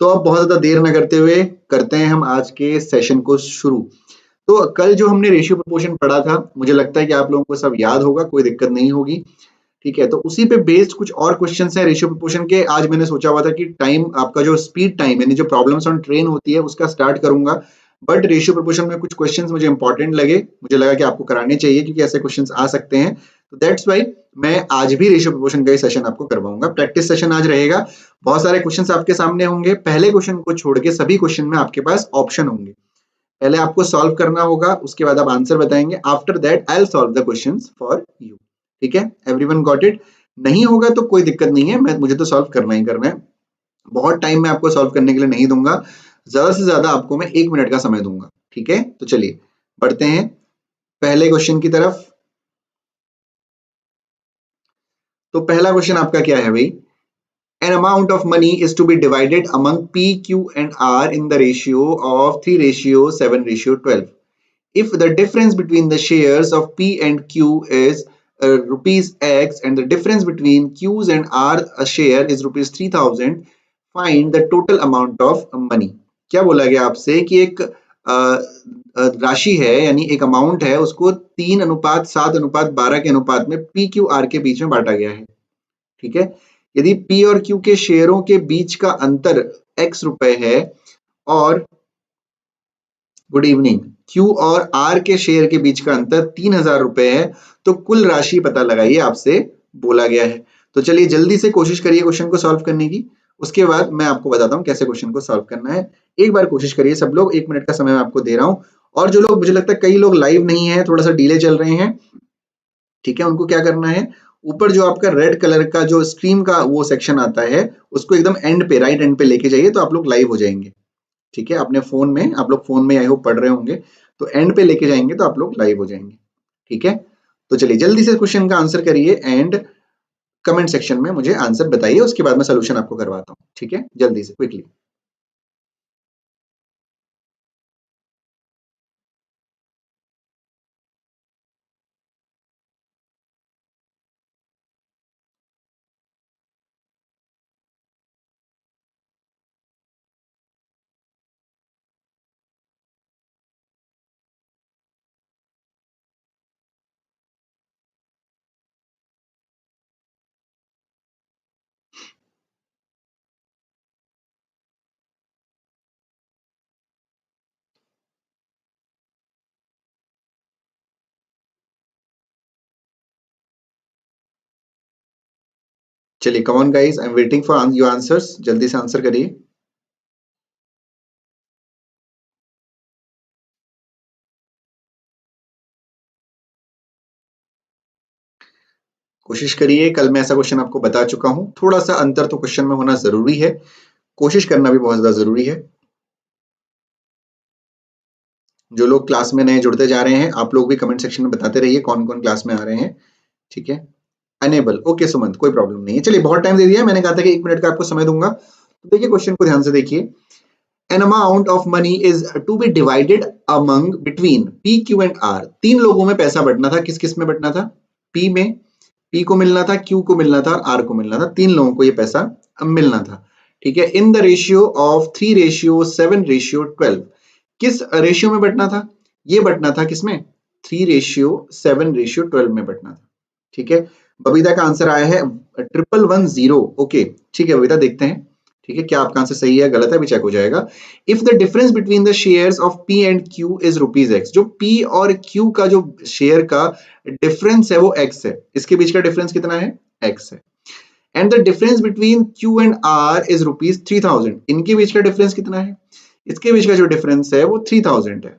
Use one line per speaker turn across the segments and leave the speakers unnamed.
तो अब बहुत ज्यादा देर न करते हुए करते हैं हम आज के सेशन को शुरू। तो कल जो हमने रेशियो प्रोपोर्शन पढ़ा था, मुझे लगता है कि आप लोगों को सब याद होगा, कोई दिक्कत नहीं होगी। ठीक है, तो उसी पे बेस्ड कुछ और क्वेश्चंस हैं रेशियो प्रोपोर्शन के। आज मैंने सोचा हुआ था कि टाइम आपका जो स्पीड टाइम यानी जो प्रॉब्लम्स ऑन ट्रेन होती है उसका स्टार्ट करूंगा, बट रेशियो प्रोपोर्शन में कुछ क्वेश्चंस मुझे इंपॉर्टेंट लगे, मुझे लगा कि आपको कराने चाहिए क्योंकि ऐसे क्वेश्चंस आ सकते हैं। तो दैट्स वाई मैं आज भी रेशियो प्रोपोर्शन का सेशन आपको करवाऊंगा। प्रैक्टिस सेशन आज रहेगा, बहुत सारे क्वेश्चंस आपके सामने होंगे। पहले क्वेश्चन को छोड़ के सभी क्वेश्चन में आपके पास ऑप्शन होंगे, पहले आपको सॉल्व करना होगा, उसके बाद आप आंसर बताएंगे। After that I will solve the questions for you. ठीक है, एवरीवन गॉट इट? नहीं होगा तो कोई दिक्कत नहीं है, मुझे तो सॉल्व करना ही करना है। बहुत टाइम मैं आपको सॉल्व करने के लिए नहीं दूंगा, ज्यादा से ज्यादा आपको मैं 1 मिनट का समय दूंगा। ठीक है, तो चलिए बढ़ते हैं पहले क्वेश्चन की तरफ। तो पहला क्वेश्चन आपका क्या है भाई? An amount of money is to be divided among P, Q and R in the ratio of 3:7:12. If the difference between the shares of P and Q is rupees X and the difference between Q's and R a share is rupees 3000, find the total amount of money. क्या बोला गया आपसे कि एक राशि है यानी एक अमाउंट है, उसको 3:7:12 के अनुपात में P Q R के बीच में बांटा गया है। ठीक है, यदि P और Q के शेयरों के बीच का अंतर X रुपए है और गुड इवनिंग Q और R के शेयर के बीच का अंतर 3000 रुपए है, तो कुल राशि पता लगाइए आपसे बोला गया है। तो चलिए जल्दी से कोशिश करिए क्वेश्चन को सॉल्व करने की, उसके बाद मैं आपको बताता हूं कैसे क्वेश्चन को सॉल्व करना है। एक बार कोशिश करिए सब लोग, 1 मिनट का समय मैं आपको दे रहा हूं। और जो लोग, मुझे लगता है कई लोग लाइव नहीं है, थोड़ा सा डिले चल रहे हैं, ठीक है, उनको क्या करना है, ऊपर जो आपका रेड कलर का जो स्ट्रीम का वो सेक्शन आता है उसको एकदम एंड पे, राइट एंड पे लेके जाइए, तो आप लोग लाइव हो जाएंगे। ठीक है, अपने फोन में, आप लोग फोन में आई होप पढ़ रहे होंगे, तो एंड पे लेके जाएंगे तो आप लोग लाइव हो जाएंगे। ठीक है, तो चलिए जल्दी से क्वेश्चन का आंसर करिए एंड कमेंट सेक्शन में मुझे आंसर बताइए, उसके बाद मैं सोल्यूशन आपको करवाता हूँ। ठीक है, जल्दी से क्विकली। चलिए come on guys, I am waiting for your answers, जल्दी से आंसर करिए। कोशिश करिए, कल मैं ऐसा क्वेश्चन आपको बता चुका हूं, थोड़ा सा अंतर तो क्वेश्चन में होना जरूरी है, कोशिश करना भी बहुत ज्यादा जरूरी है। जो लोग क्लास में नए जुड़ते जा रहे हैं, आप लोग भी कमेंट सेक्शन में बताते रहिए कौन कौन क्लास में आ रहे हैं। ठीक है, अनेबल, ओके सुमंत, कोई प्रॉब्लम नहीं है। चलिए बहुत टाइम दे दिया, मैंने कहा था कि 1 मिनट का आपको समय दूंगा। तो देखिए क्वेश्चन को ध्यान से देखिए। An amount of money is to be divided among between P, Q and R. 3 लोगों में पैसा बंटना था, किस किस में बंटना था? P में, P को मिलना था, Q को मिलना था और R को मिलना था। 3 लोगों को ये पैसा मिलना था। ठीक है, इन द रेशियो ऑफ 3:7:12। किस रेशियो में बंटना था? ये बंटना था किसमें? 3:7:12 में बंटना था। ठीक है, बबीता का आंसर आया है 1110। ओके ठीक है बबीता, देखते हैं ठीक है क्या आपका आंसर सही है गलत है, अभी चेक हो जाएगा। If the difference between the shares of P and Q is rupees X, जो P और Q का जो शेयर का डिफरेंस है वो X है, इसके बीच का डिफरेंस कितना है? X है। And the difference between Q and R is rupees 3000, इनके बीच का डिफरेंस कितना है? इसके बीच का जो डिफरेंस है वो 3000 है।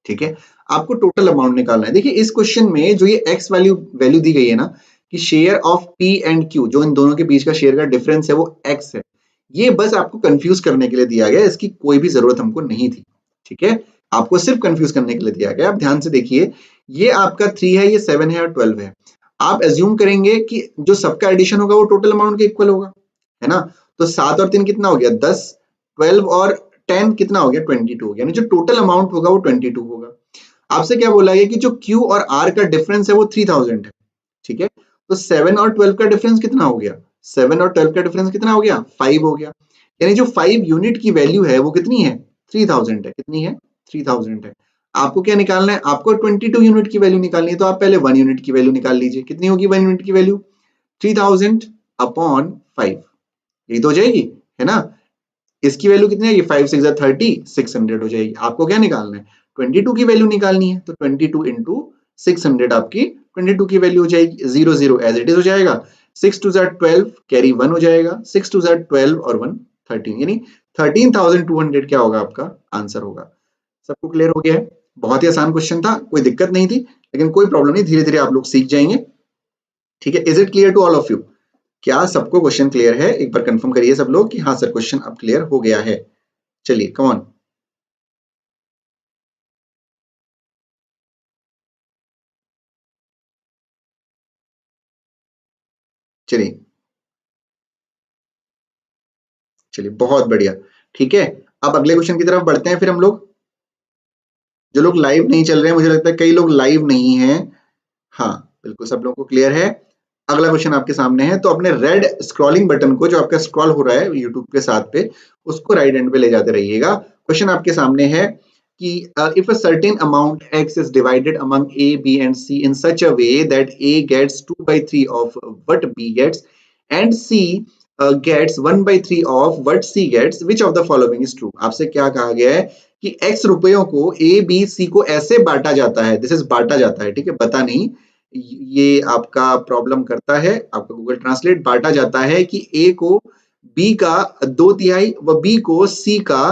ठीक है, आपको टोटल अमाउंट निकालना है। देखिए इस क्वेश्चन में जो ये एक्स वैल्यू दी गई है ना, कि share of P and Q, जो इन दोनों के बीच का शेयर का डिफरेंस है वो x है, ये बस आपको कंफ्यूज करने के लिए दिया गया, इसकी कोई भी जरूरत हमको नहीं थी। ठीक है, आपको सिर्फ कंफ्यूज करने के लिए दिया गया। आप ध्यान से देखिए, ये आपका 3 है, ये 7 है और 12 है। आप एज्यूम करेंगे कि जो सबका एडिशन होगा वो टोटल अमाउंट के इक्वल होगा, है ना? तो 7 और 3 कितना हो गया? 10, 12 और 10 कितना हो गया? 22 हो गया, यानी जो टोटल अमाउंट होगा वो 22 होगा। आपसे क्या बोला गया कि जो Q और R का डिफरेंस है वो 3000 है। ठीक है, तो 7 और 12 का डिफरेंस कितना हो गया? 7 और 12 का डिफरेंस कितना हो गया? 5 हो गया। यानी जो 5 यूनिट की वैल्यू है वो कितनी है, 3000 है। कितनी है, 3000 है। आपको क्या निकालना है, आपको 22 यूनिट की वैल्यू निकालनी है, तो आप पहले 1 यूनिट की वैल्यू निकाल लीजिए। कितनी होगी 1 यूनिट की वैल्यू, 3000 अपॉन 5, यही तो हो जाएगी, है ना। इसकी वैल्यू कितनी है, 5 6 30, 600 हो जाएगी। आपको क्या निकालना है, 22 की वैल्यू निकालनी है, तो 22 इंटू 600 आपकी 22 की वैल्यू हो जाएगी। 0 0 एज इट इज हो जाएगा। 6 2 12, कैरी 1 हो जाएगा। 6 2 12 और 1 13, यानी 13,200 क्या होगा, आपका आंसर होगा। सबको क्लियर हो गया है। बहुत ही आसान क्वेश्चन था, कोई दिक्कत नहीं थी, लेकिन कोई प्रॉब्लम नहीं, धीरे धीरे आप लोग सीख जाएंगे। ठीक है, is it clear to all of you? क्या सबको क्वेश्चन क्लियर है? एक बार कंफर्म करिए सब लोग कि हाँ सर क्वेश्चन अब क्लियर हो गया है। चलिए कम ऑन। चलिए चलिए, बहुत बढ़िया। ठीक है, अब अगले क्वेश्चन की तरफ बढ़ते हैं फिर हम लोग। जो लोग लाइव नहीं चल रहे हैं, मुझे लगता है कई लोग लाइव नहीं हैं। हाँ, बिल्कुल सब लोगों को क्लियर है। अगला क्वेश्चन आपके सामने है, तो अपने रेड स्क्रॉलिंग बटन को, जो आपका स्क्रॉल हो रहा है यूट्यूब के साथ पे, उसको राइट एंड पे ले जाते रहिएगा। क्वेश्चन आपके सामने है कि if a certain amount x is divided among a b and c in such a way that a gets 2/3 of what b gets and c gets 1/3 of what c gets, which of the following is true? आपसे क्या कहा गया है कि x रुपयों को a b c को ऐसे बांटा जाता है, दिस इज बांटा जाता है, ठीक है, बता नहीं, ये आपका प्रॉब्लम करता है, आपका गूगल ट्रांसलेट, बांटा जाता है कि ए को बी का 2/3 व बी को सी का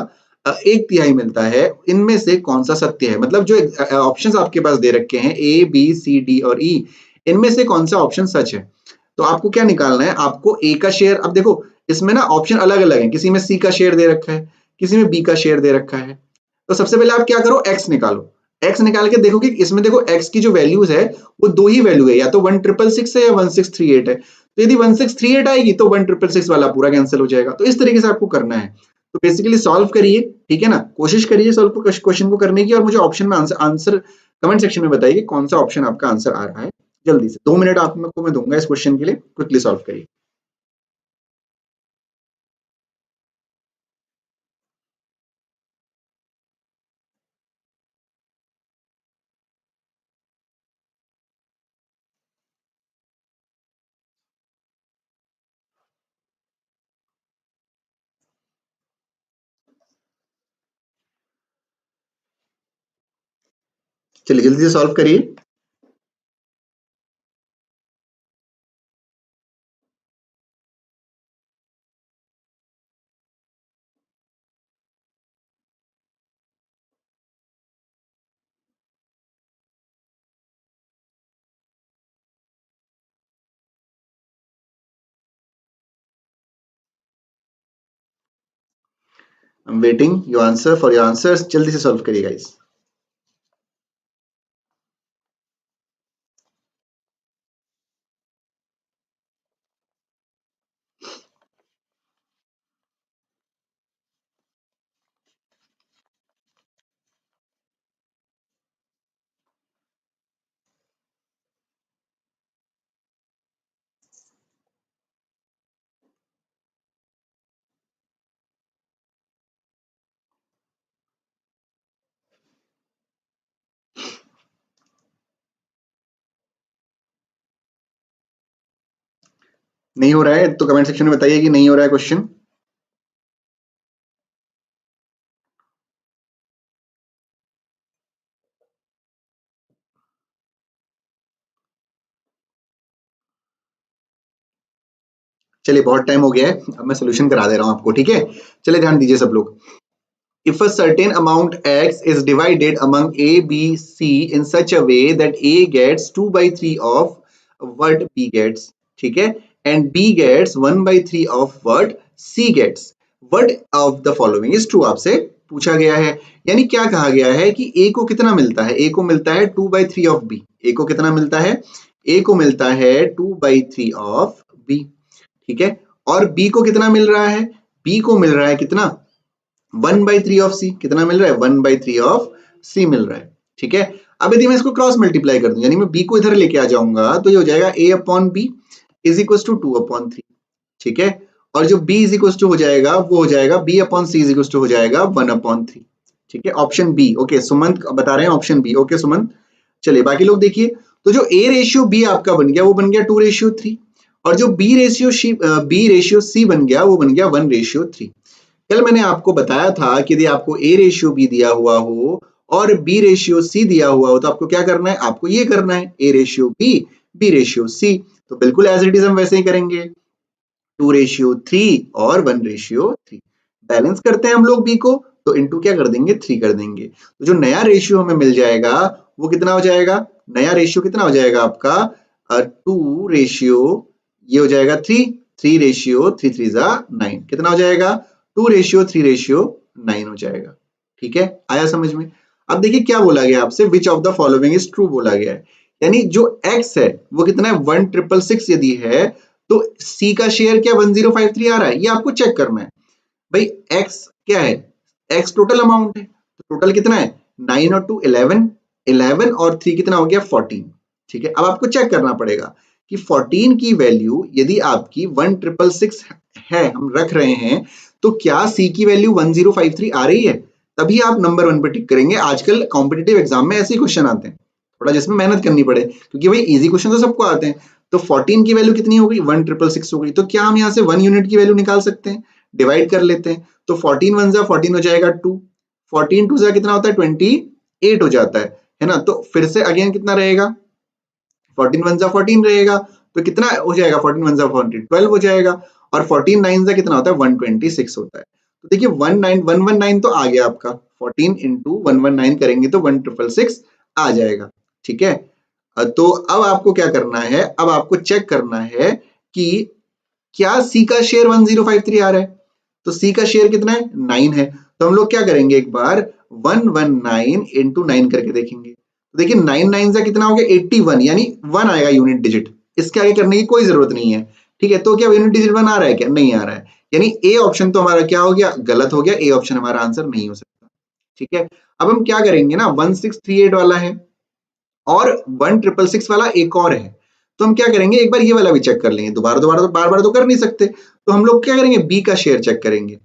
1/3 मिलता है। इनमें से कौन सा सत्य है? मतलब जो ऑप्शंस आपके पास दे रखे हैं ए बी सी डी और ई, इनमें से कौन सा ऑप्शन सच है? तो आपको क्या निकालना है, आपको ए का शेयर, अब देखो इसमें ना ऑप्शन अलग अलग है, किसी में सी का शेयर दे रखा है, किसी में बी का शेयर दे रखा है। तो सबसे पहले आप क्या करो, एक्स निकालो। एक्स निकाल के देखो कि इसमें देखो एक्स की जो वैल्यूज है वो दो ही वैल्यू है, या तो 1666 है या 1638 है। तो यदि 1638 आएगी तो 1666 वाला पूरा कैंसिल हो जाएगा। तो इस तरीके से आपको करना है। तो बेसिकली सॉल्व करिए, ठीक है ना, कोशिश करिए सॉल्व क्वेश्चन को करने की, और मुझे ऑप्शन में आंसर कमेंट सेक्शन में बताइए कौन सा ऑप्शन आपका आंसर आ रहा है। जल्दी से 2 मिनट आपको मैं दूंगा इस क्वेश्चन के लिए, क्विकली सॉल्व करिए। चलिए जल्दी से सॉल्व करिए। I am waiting your answer for your answers, जल्दी से सॉल्व करिए गाइस। नहीं हो रहा है तो कमेंट सेक्शन में बताइए कि नहीं हो रहा है क्वेश्चन। चलिए बहुत टाइम हो गया है, अब मैं सोल्यूशन करा दे रहा हूं आपको, ठीक है। चलिए ध्यान दीजिए सब लोग। If a certain amount x is divided among a, b, c in such a way that a gets 2/3 of what b gets, ठीक है, and b gets 1/3 of what c gets, what of the following is true? आपसे पूछा गया है, यानी क्या कहा गया है कि a को कितना मिलता है, a को मिलता है 2/3 of b, a को कितना मिलता है, a को मिलता है 2/3 of b, ठीक है, और b को कितना मिल रहा है, b को मिल रहा है कितना, 1/3 ऑफ सी, कितना मिल रहा है, 1/3 ऑफ सी मिल रहा है, ठीक है। अब यदि मैं इसको क्रॉस मल्टीप्लाई कर दूं, यानी मैं बी को इधर लेके आ जाऊंगा, तो ये हो जाएगा a upon b is equal to 2/3, ठीक है। और जो b इज इक्वल टू हो जाएगा वो हो जाएगा b upon c is equal to हो जाएगा 1/3। ठीक है, ऑप्शन बी। ओके, सुमंत बता रहे हैं ऑप्शन बी। ओके सुमंत, चलिए बाकी लोग देखिए। तो जो a रेशियो b आपका बन गया वो बन गया 2:3, और जो b रेशियो c बन गया वो बन गया 1:3। कल मैंने आपको बताया था कि यदि आपको a रेशियो b दिया हुआ हो और b रेशियो c दिया हुआ हो तो आपको क्या करना है, आपको ये करना है a ratio b ratio c। तो बिल्कुल एज इट इज हम वैसे ही करेंगे, 2:3 और 1:3। बैलेंस करते हैं हम लोग b को, तो इनटू क्या कर देंगे, 3 कर देंगे। तो जो नया रेशियो हमें मिल जाएगा वो कितना हो जाएगा, नया रेशियो कितना हो जाएगा आपका 2 रेशियो, ये हो जाएगा 3 रेशियो 3 3 9, कितना हो जाएगा 2:3:9 हो जाएगा। ठीक है, आया समझ में। अब देखिए क्या बोला गया आपसे, which of the following is true बोला गया है, यानी जो x है वो कितना है 1,666 यदि है तो C का शेयर क्या 1053 आ रहा है, ये आपको चेक करना है। भाई x क्या है, x टोटल अमाउंट है, तो टोटल कितना है 9 और 2 11, 11 और 3 कितना हो गया 14। ठीक है, अब आपको चेक करना पड़ेगा कि 14 की वैल्यू यदि आपकी 1,666 है, हम रख रहे हैं, तो क्या C की वैल्यू 1053 आ रही है, तभी आप नंबर 1 पे टिक करेंगे। आजकल कॉम्पिटिटिव एग्जाम में ऐसे ही क्वेश्चन आते हैं, थोड़ा जिसमें मेहनत करनी पड़े, क्योंकि भाई इजी क्वेश्चन तो सबको आते हैं। तो 14 की वैल्यू कितनी हो गई 1,666 हो गई, तो क्या हम यहाँ से 1 यूनिट की वैल्यू निकाल सकते हैं, डिवाइड कर लेते हैं। तो 14 1 जा 14 हो जाएगा 2, 14 2 जा कितना होता है 28 हो जाता है ना। तो फिर से अगेन कितना रहेगा 14 1 जा 14 रहेगा, तो कितना हो जाएगा 14 1 जा 14 12 हो जाएगा, और 14 9 जा कितना होता है 126 होता है। तो देखिए 119 तो आ गया आपका, 14 इंटू 119 करेंगे तो 1,666 आ जाएगा। ठीक है, तो अब आपको क्या करना है, अब आपको चेक करना है कि क्या सी का शेयर 1053 आ रहा है, तो सी का शेयर कितना है 9 है। तो हम लोग क्या करेंगे, एक बार 119 इंटू 9 करके देखेंगे। तो देखिए 9 9 से कितना हो गया 81, यानी 1 आएगा यूनिट डिजिट, इसके आगे करने की कोई जरूरत नहीं है। ठीक है, तो क्या यूनिट डिजिट 1 आ रहा है, क्या नहीं आ रहा है, यानी ए ऑप्शन तो हमारा क्या हो गया, गलत हो गया, ए ऑप्शन हमारा आंसर नहीं हो सकता। ठीक है, अब हम क्या करेंगे ना, 1638 वाला है और 1,666 वाला एक और है, तो हम क्या करेंगे एक बार ये वाला भी चेक कर लेंगे, दोबारा दोबारा तो बार बार तो कर नहीं सकते, तो हम लोग क्या करेंगे बी का शेयर चेक करेंगे।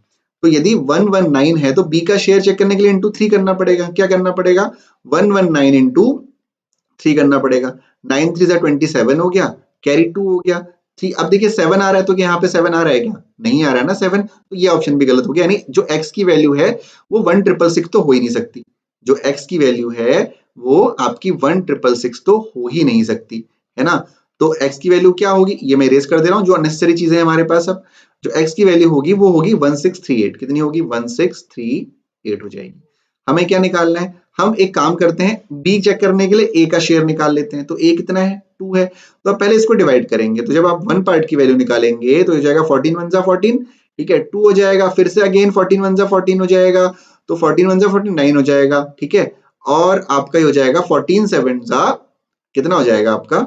तो यदि 119 है तो बी का शेयर चेक करने के लिए इंटू 3 करना पड़ेगा, क्या करना पड़ेगा 119 इंटू 3 करना पड़ेगा, 9 3 जा 27 हो गया, कैरी 2 हो गया 3। अब देखिए 7 आ रहा है, तो यहाँ पे 7 आ रहा है क्या, नहीं आ रहा है ना 7, तो ये ऑप्शन भी गलत हो गया, यानी जो x की वैल्यू है वो 1,666 तो हो ही नहीं सकती, जो x की वैल्यू है वो आपकी 1,666 तो हो ही नहीं सकती, है ना। तो x की वैल्यू क्या होगी, ये मैं इरेज कर दे रहा हूँ, जो अननेसेसरी चीजें हैं हमारे पास। अब जो x की वैल्यू होगी वो होगी 1638, कितनी होगी 1638 हो जाएगी। हमें क्या निकालना है, हम एक काम करते हैं b चेक करने के लिए a का शेयर निकाल लेते हैं। तो a कितना है 2 है, तो आप पहले इसको डिवाइड करेंगे, तो जब आप वन पार्ट की वैल्यू निकालेंगे तो हो जाएगा 14 1 जा 14, ठीक है 2 हो जाएगा, फिर से अगेन 14 1 जा 14 हो जाएगा, तो 14 1 जा 14 9 हो जाएगा। ठीक है, और आपका ये हो जाएगा 14 7 जा कितना हो जाएगा आपका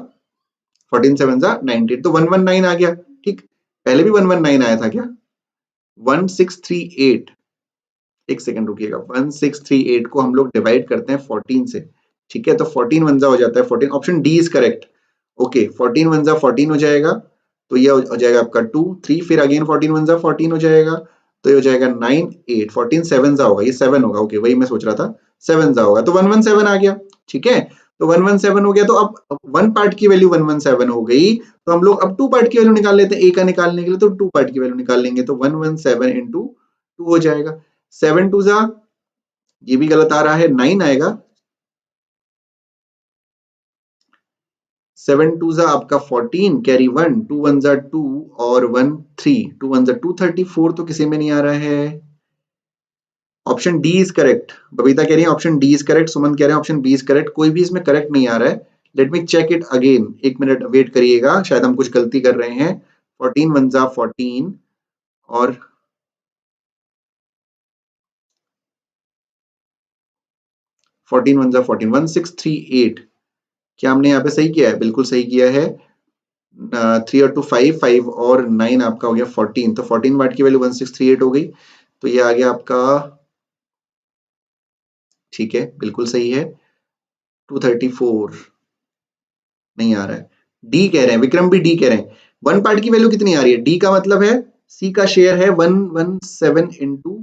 14 7 जा 19, तो 119 आ गया। ठीक, पहले भी 119 आया था क्या, 1638, एक सेकंड रुकिएगा, 1638 को हम लोग डिवाइड करते हैं 14 से। ठीक है, तो 14 1 जा हो जाता है 14, option D is correct. Okay 14 1 जा 14 हो जाएगा, तो ये हो जाएगा आपका 2 3, फिर अगेन 14 1 जा 14 हो जाएगा, तो ये हो जाएगा 9 8, 14 7 जा होगा, ये 7 होगा। ओके वही मैं सोच रहा था 7 जा होगा, तो 117 आ गया। ठीक है, तो 117 हो गया, तो अब वन पार्ट की वैल्यू 117 हो गई, तो हम लोग अब टू पार्ट की वैल्यू निकाल लेते हैं, ए का निकालने के लिए तो टू पार्ट की वैल्यू निकाल लेंगे, तो 117 इंटू 2 हो जाएगा, 7 2 जा, ये भी गलत आ रहा है 9 आएगा, 7 2 जा आपका 14, कैरी 1, 2 1 जा 2 और 1 3, 2 1 जा 234, तो किसी में नहीं आ रहा है। Option D is correct, Babita कह रही है ऑप्शन डी इज करेक्ट, सुमन कह रहे हैं ऑप्शन बी इज करेक्ट, कोई भी इसमें करेक्ट नहीं आ रहा है। Let me check it again, एक मिनट वेट करिएगा, शायद हम कुछ गलती कर रहे हैं। 14 1 जा 14 और 14 1 जा 14, 1638, क्या हमने यहाँ पे सही किया है, बिल्कुल सही किया है। 3 और 2 5, 5 और 9 आपका हो गया 14, तो 14 वाट की वैल्यू 1638 हो गई, तो ये आ गया आपका, ठीक है बिल्कुल सही है 234, नहीं आ रहा है, डी कह रहे हैं विक्रम भी डी कह रहे हैं। वन पार्ट की वैल्यू कितनी आ रही है, डी का मतलब है सी का शेयर है 117 इंटू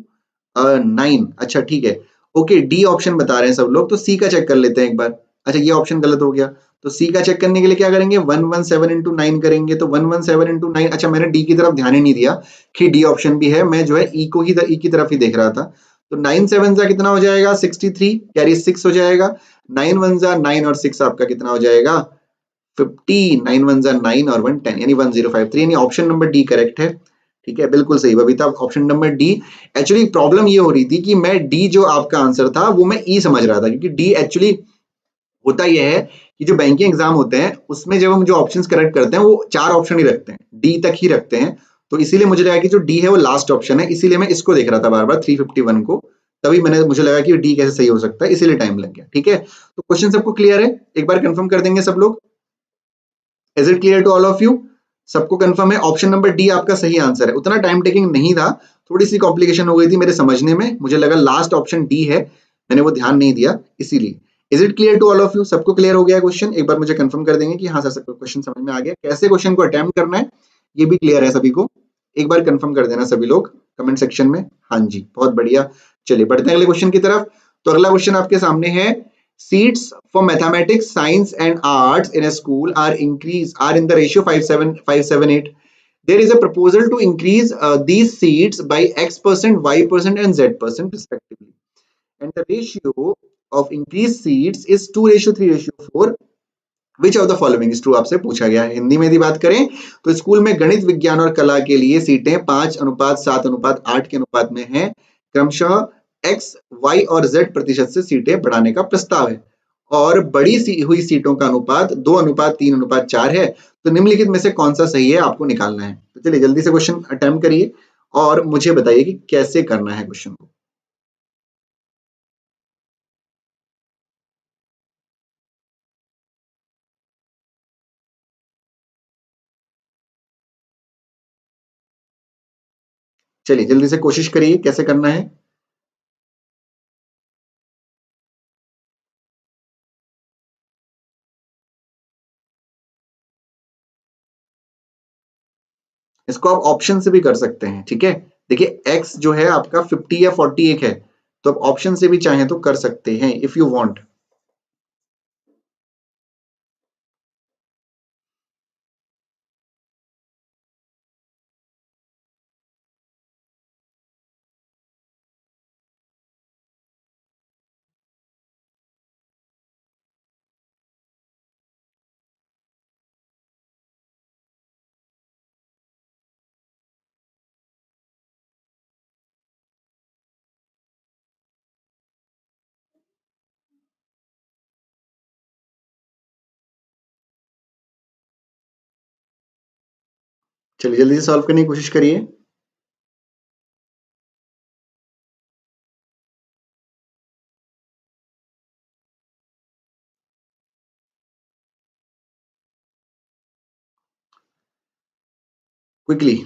9। अच्छा ठीक है, ओके डी ऑप्शन बता रहे हैं सब लोग, तो सी का चेक कर लेते हैं एक बार। अच्छा ये ऑप्शन गलत हो गया, तो सी का चेक करने के लिए क्या करेंगे, 117 इंटू 9 करेंगे, तो 117 इंटू 9। अच्छा मैंने डी की तरफ ध्यान ही नहीं दिया कि डी ऑप्शन भी है, मैं जो है ई को ही ई की तरफ ही देख रहा था। तो 9 7 जा कितना हो जाएगा 63, कैरी 6 हो जाएगा। 9 1 जा 9 और 6 आपका कितना हो जाएगा 50, 9 1 जा 9 और 1 10, यानी 1053, यानी ऑप्शन नंबर डी करेक्ट है। ठीक है बिल्कुल सही Babita, option number D. Actually problem ये हो रही थी कि मैं डी जो आपका आंसर था वो मैं ई समझ रहा था, क्योंकि डी एक्चुअली होता यह है कि जो बैंकिंग एग्जाम होते हैं उसमें जब हम जो ऑप्शंस करेक्ट करते हैं वो 4 ऑप्शन ही रखते हैं, डी तक ही रखते हैं। तो इसीलिए मुझे लगा कि जो डी है वो लास्ट ऑप्शन है, इसीलिए मैं इसको देख रहा था बार बार 351 को, तभी मुझे लगा कि डी कैसे सही हो सकता है, इसीलिए टाइम लग गया। ठीक है, तो क्वेश्चन सबको क्लियर है, एक बार कंफर्म कर देंगे सब लोग। Is it clear to all of you? सबको कंफर्म है, ऑप्शन नंबर डी आपका सही आंसर है। उतना टाइम टेकिंग नहीं था, थोड़ी सी कॉम्प्लिकेशन हो गई थी मेरे समझने में, मुझे लगा लास्ट ऑप्शन डी है, मैंने वो ध्यान नहीं दिया इसीलिए। Is it clear to all of you? सबको क्लियर हो गया क्वेश्चन? एक बार मुझे कंफर्म कर देंगे कि हाँ सर सबको क्वेश्चन समझ में आ गया, कैसे क्वेश्चन को अटेम्प्ट करना है ये भी क्लियर है सभी को। एक बार कंफर्म कर देना सभी लोग कमेंट सेक्शन में। हाँ जी बहुत बढ़िया, चलिए बढ़ते हैं अगले क्वेश्चन की तरफ। तो अगला क्वेश्चन आपके सामने है, seats for mathematics, science and arts in a school are in the ratio 578. There is a proposal to increase these seats by x%, y%, and z% respectively, and the ratio of increased seats is 2:3:4. Which of the following is true आपसे पूछा गया है। हिंदी में यदि बात करें तो school में गणित विज्ञान और कला के लिए सीटें 5:7:8 के अनुपात में हैं, क्रमशः एक्स वाई और जेड प्रतिशत से सीटें बढ़ाने का प्रस्ताव है, और बढ़ी हुई सीटों का अनुपात 2:3:4 है। तो निम्नलिखित में से कौन सा सही है आपको निकालना है। तो चलिए जल्दी से क्वेश्चन अटेम्प्ट करिए और मुझे बताइए कि कैसे करना है क्वेश्चन को। चलिए जल्दी से कोशिश करिए कैसे करना है। इसको आप ऑप्शन से भी कर सकते हैं, ठीक है। देखिए x जो है आपका 50 या 41 है, तो आप ऑप्शन से भी चाहें तो कर सकते हैं इफ यू वांट। चलिए जल्दी से सॉल्व करने की कोशिश करिए। क्विकली।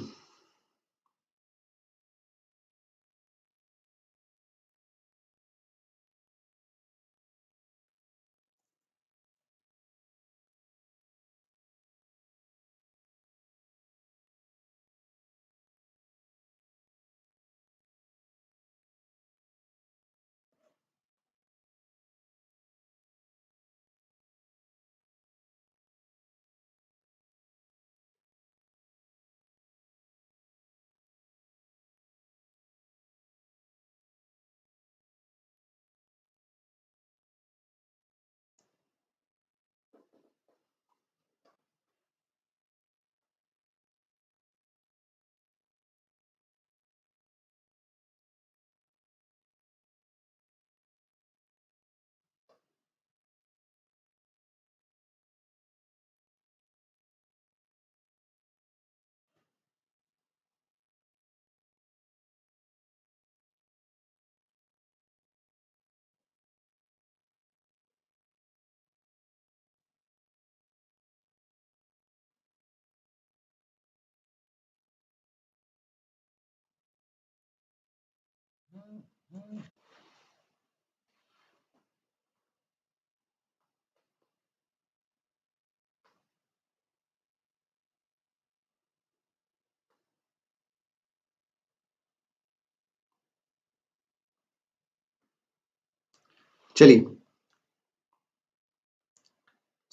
चलिए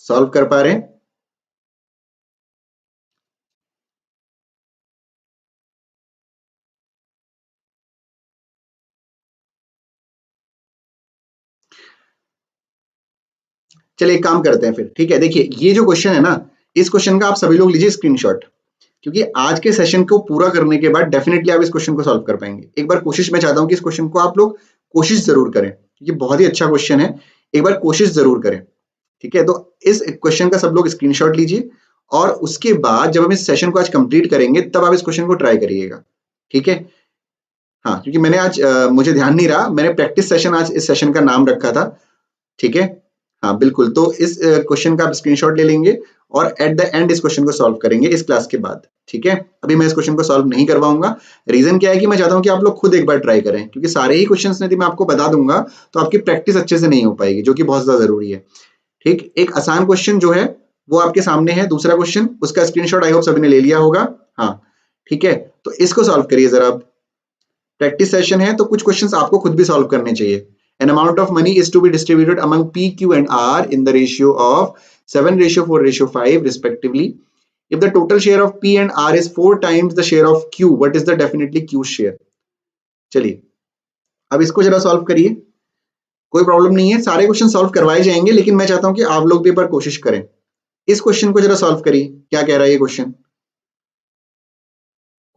सॉल्व कर पा रहे हैं? चलिए एक काम करते हैं फिर, ठीक है। देखिए ये जो क्वेश्चन है ना, इस क्वेश्चन का आप सभी लोग लीजिए स्क्रीनशॉट, क्योंकि आज के सेशन को पूरा करने के बाद डेफिनेटली आप इस क्वेश्चन को सॉल्व कर पाएंगे। एक बार कोशिश मैं चाहता हूं कि इस क्वेश्चन को आप लोग कोशिश जरूर करें, ये बहुत ही अच्छा क्वेश्चन है, एक बार कोशिश जरूर करें, ठीक है। तो इस क्वेश्चन का सब लोग स्क्रीनशॉट लीजिए और उसके बाद जब हम इस सेशन को आज कंप्लीट करेंगे तब आप इस क्वेश्चन को ट्राई करिएगा, ठीक है। हाँ, क्योंकि मैंने आज मुझे ध्यान नहीं रहा, मैंने प्रैक्टिस सेशन आज इस सेशन का नाम रखा था, ठीक है। हाँ बिल्कुल, तो इस क्वेश्चन का आप स्क्रीनशॉट ले लेंगे और एट द एंड इस क्वेश्चन को सॉल्व करेंगे इस क्लास के बाद, ठीक है। अभी मैं इस क्वेश्चन को सॉल्व नहीं करवाऊंगा, रीजन क्या है कि मैं चाहता हूं कि आप लोग खुद एक बार ट्राई करें, क्योंकि सारे ही क्वेश्चंस यदि मैं आपको बता दूंगा तो आपकी प्रैक्टिस अच्छे से नहीं हो पाएगी, जो कि बहुत ज्यादा जरूरी है, ठीक। एक आसान क्वेश्चन जो है वो आपके सामने है, दूसरा क्वेश्चन, उसका स्क्रीनशॉट आई होप सभी ने ले लिया होगा। हाँ ठीक है, तो इसको सॉल्व करिए जरा आप। प्रैक्टिस सेशन है तो कुछ क्वेश्चंस आपको खुद भी सॉल्व करने चाहिए। An amount of money is to be distributed among P, Q and R in the ratio of 7:4:5 respectively. If the total share of P and R is 4 times the share of Q, what is the definitely Q share? चलिए अब इसको जरा solve करिए, कोई problem नहीं है, सारे question solve करवाए जाएंगे, लेकिन मैं चाहता हूं कि आप लोग भी एक बार कोशिश करें। इस क्वेश्चन को जरा सॉल्व करिए, क्या कह रहा है ये क्वेश्चन?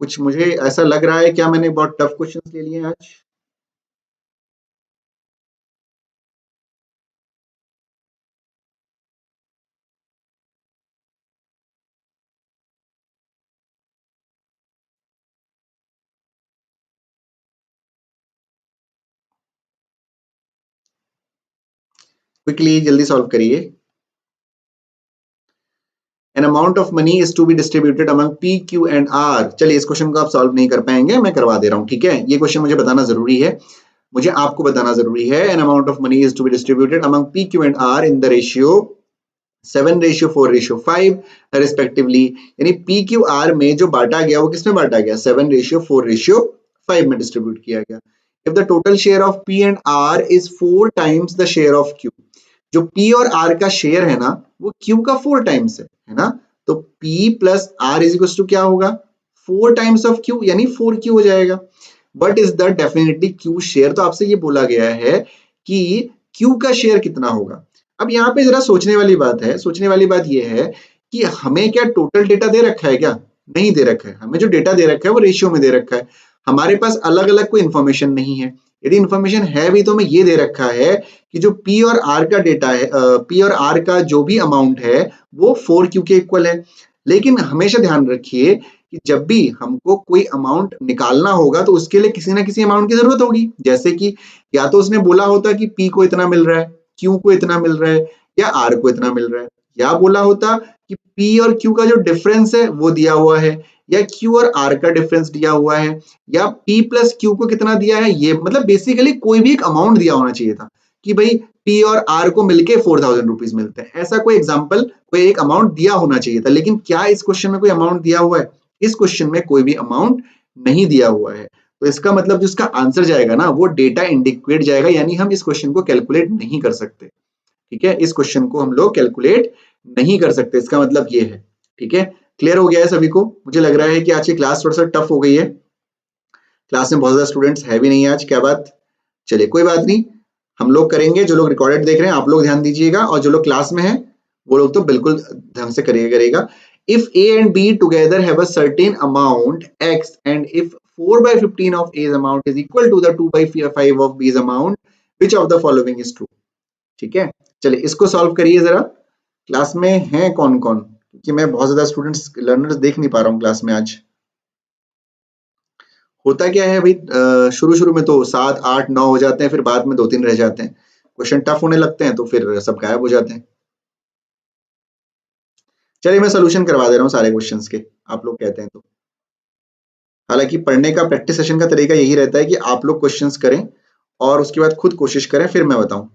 कुछ मुझे ऐसा लग रहा है क्या मैंने बहुत टफ क्वेश्चन ले लिए आज? क्विकली जल्दी सॉल्व करिए। An amount of money is to be distributed among P, Q and R. चलिए इस क्वेश्चन को आप सॉल्व नहीं कर पाएंगे, मैं करवा दे रहा हूँ, ठीक है। ये क्वेश्चन मुझे बताना जरूरी है, मुझे आपको बताना जरूरी है। An amount of money is to be distributed among P, Q and R in the ratio 7:4:5 respectively। यानी P, Q, R में जो बांटा गया वो किसमें बांटा गया? 7:4:5 में डिस्ट्रीब्यूट किया गया। If the total share of P and R is 4 times the share of Q, जो P और R का शेयर है ना वो Q का 4 टाइम्स है ना, तो P plus R is equal to क्या होगा? 4 टाइम्स ऑफ Q, यानी 4Q हो जाएगा। But is the definitely Q share, तो आपसे ये बोला गया है कि Q का शेयर कितना होगा। अब यहाँ पे जरा सोचने वाली बात है, सोचने वाली बात ये है कि हमें क्या टोटल डेटा दे रखा है? क्या नहीं दे रखा है, हमें जो डेटा दे रखा है वो रेशियो में दे रखा है, हमारे पास अलग अलग कोई इंफॉर्मेशन नहीं है। यदि इंफॉर्मेशन है भी तो हमें ये दे रखा है कि जो P और R का डेटा है, P और R का जो भी अमाउंट है वो 4Q के इक्वल है। लेकिन हमेशा ध्यान रखिए कि जब भी हमको कोई अमाउंट निकालना होगा तो उसके लिए किसी ना किसी अमाउंट की जरूरत होगी, जैसे कि या तो उसने बोला होता कि P को इतना मिल रहा है, Q को इतना मिल रहा है या R को इतना मिल रहा है, या बोला होता कि P और Q का जो डिफरेंस है वो दिया हुआ है, या Q और R का डिफरेंस दिया हुआ है, या P प्लस Q को कितना दिया है, ये मतलब बेसिकली कोई भी एक अमाउंट दिया होना चाहिए था कि भाई P और R को मिलके 4000 रुपीज मिलते हैं, ऐसा कोई एग्जाम्पल, कोई एक अमाउंट दिया होना चाहिए था। लेकिन क्या इस क्वेश्चन में कोई अमाउंट दिया हुआ है? इस क्वेश्चन में कोई भी अमाउंट नहीं दिया हुआ है, तो इसका मतलब जो इसका आंसर जाएगा ना वो डेटा इंडिकेट जाएगा, यानी हम इस क्वेश्चन को कैलकुलेट नहीं कर सकते, ठीक है। इस क्वेश्चन को हम लोग कैलकुलेट नहीं कर सकते, इसका मतलब ये है, ठीक है। क्लियर हो गया है सभी को? मुझे लग रहा है कि आज की क्लास थोड़ा सा टफ हो गई है, क्लास में बहुत ज्यादा स्टूडेंट्स है भी नहीं आज, क्या बात? चलिए कोई बात नहीं, हम लोग करेंगे। जो लोग रिकॉर्डेड देख रहे हैं आप लोग ध्यान दीजिएगा, और जो लोग क्लास में हैं वो लोग तो बिल्कुल ढंग से करेगा। If A and B together have a certain amount X and if 4/15 of A's amount is equal to the 2/5 of B's amount, which of the following is true? ठीक है, चलिए इसको सॉल्व करिए जरा। क्लास में हैं कौन कौन? क्योंकि मैं बहुत ज्यादा स्टूडेंट्स लर्नर्स देख नहीं पा रहा हूँ क्लास में आज। होता क्या है भाई, शुरू शुरू में तो 7 8 9 हो जाते हैं, फिर बाद में 2 3 रह जाते हैं, क्वेश्चन टफ होने लगते हैं तो फिर सब गायब हो जाते हैं। चलिए मैं सोल्यूशन करवा दे रहा हूँ सारे क्वेश्चंस के, आप लोग कहते हैं तो। हालांकि पढ़ने का प्रैक्टिस सेशन का तरीका यही रहता है कि आप लोग क्वेश्चंस करें और उसके बाद खुद कोशिश करें, फिर मैं बताऊं।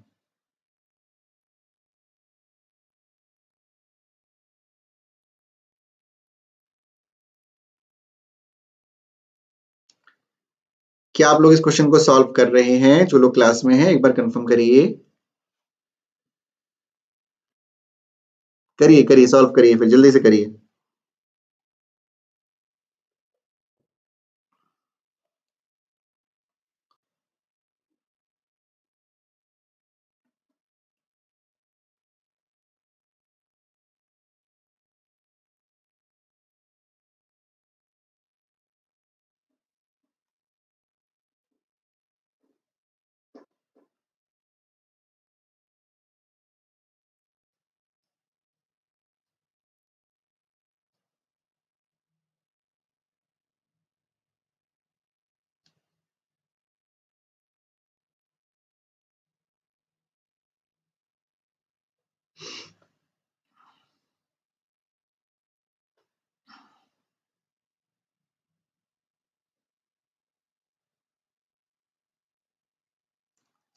क्या आप लोग इस क्वेश्चन को सॉल्व कर रहे हैं? जो लोग क्लास में हैं एक बार कंफर्म करिए। करिए करिए, सॉल्व करिए, फिर जल्दी से करिए।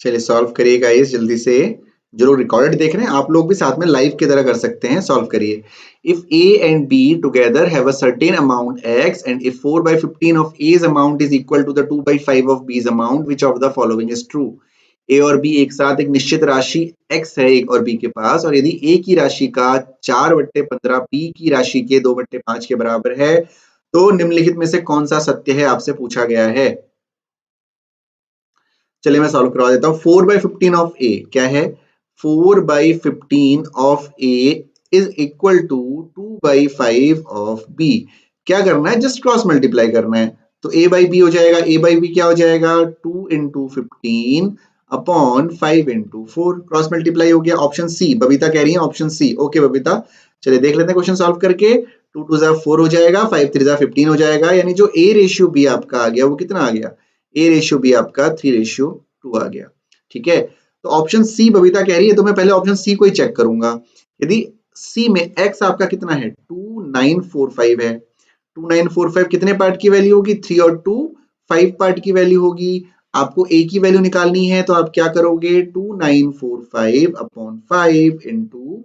चलिए सॉल्व करिए गाइस जल्दी से। जो लोग रिकॉर्डेड देख रहे हैं आप लोग भी साथ में लाइव की तरह कर सकते हैं, सॉल्व करिए। If A and B together have a certain amount x and if 4/15 of a's amount is equal to the 2/5 of b's amount, which of the following is true? A और B एक साथ एक निश्चित राशि x है एक और B के पास, और यदि a की राशि का 4/15 b की राशि के 2/5 के बराबर है तो निम्नलिखित में से कौन सा सत्य है, आपसे पूछा गया है। चलिए मैं सॉल्व करवा देता हूँ। 4/15 ऑफ ए क्या है? 4/15 of A is equal to 2/5 of B. क्या करना है? जस्ट क्रॉस मल्टीप्लाई करना है। तो ए बाई बी हो जाएगा, ए बाई बी क्या हो जाएगा? 2 into 15 upon 5 into 4। Cross multiply हो गया। ऑप्शन सी, बबीता कह रही है ऑप्शन सी। ओके बबीता, चलिए देख लेते हैं क्वेश्चन सॉल्व करके। 2 2 जा 4 हो जाएगा, 5 3 जा 15 हो जाएगा, यानी जो ए रेशियो बी आपका आ गया वो कितना आ गया? ए रेशियो बी आपका 3:2 आ गया। ठीक है, तो ऑप्शन सी बबीता कह रही है, तो मैं पहले ऑप्शन सी को ही चेक करूंगा। यदि सी में x आपका कितना है? 2945 है। 2945 कितने पार्ट की वैल्यू होगी? 3 और 2 5 पार्ट की वैल्यू होगी। आपको a की वैल्यू निकालनी है तो आप क्या करोगे? 2945 अपॉन 5 इंटू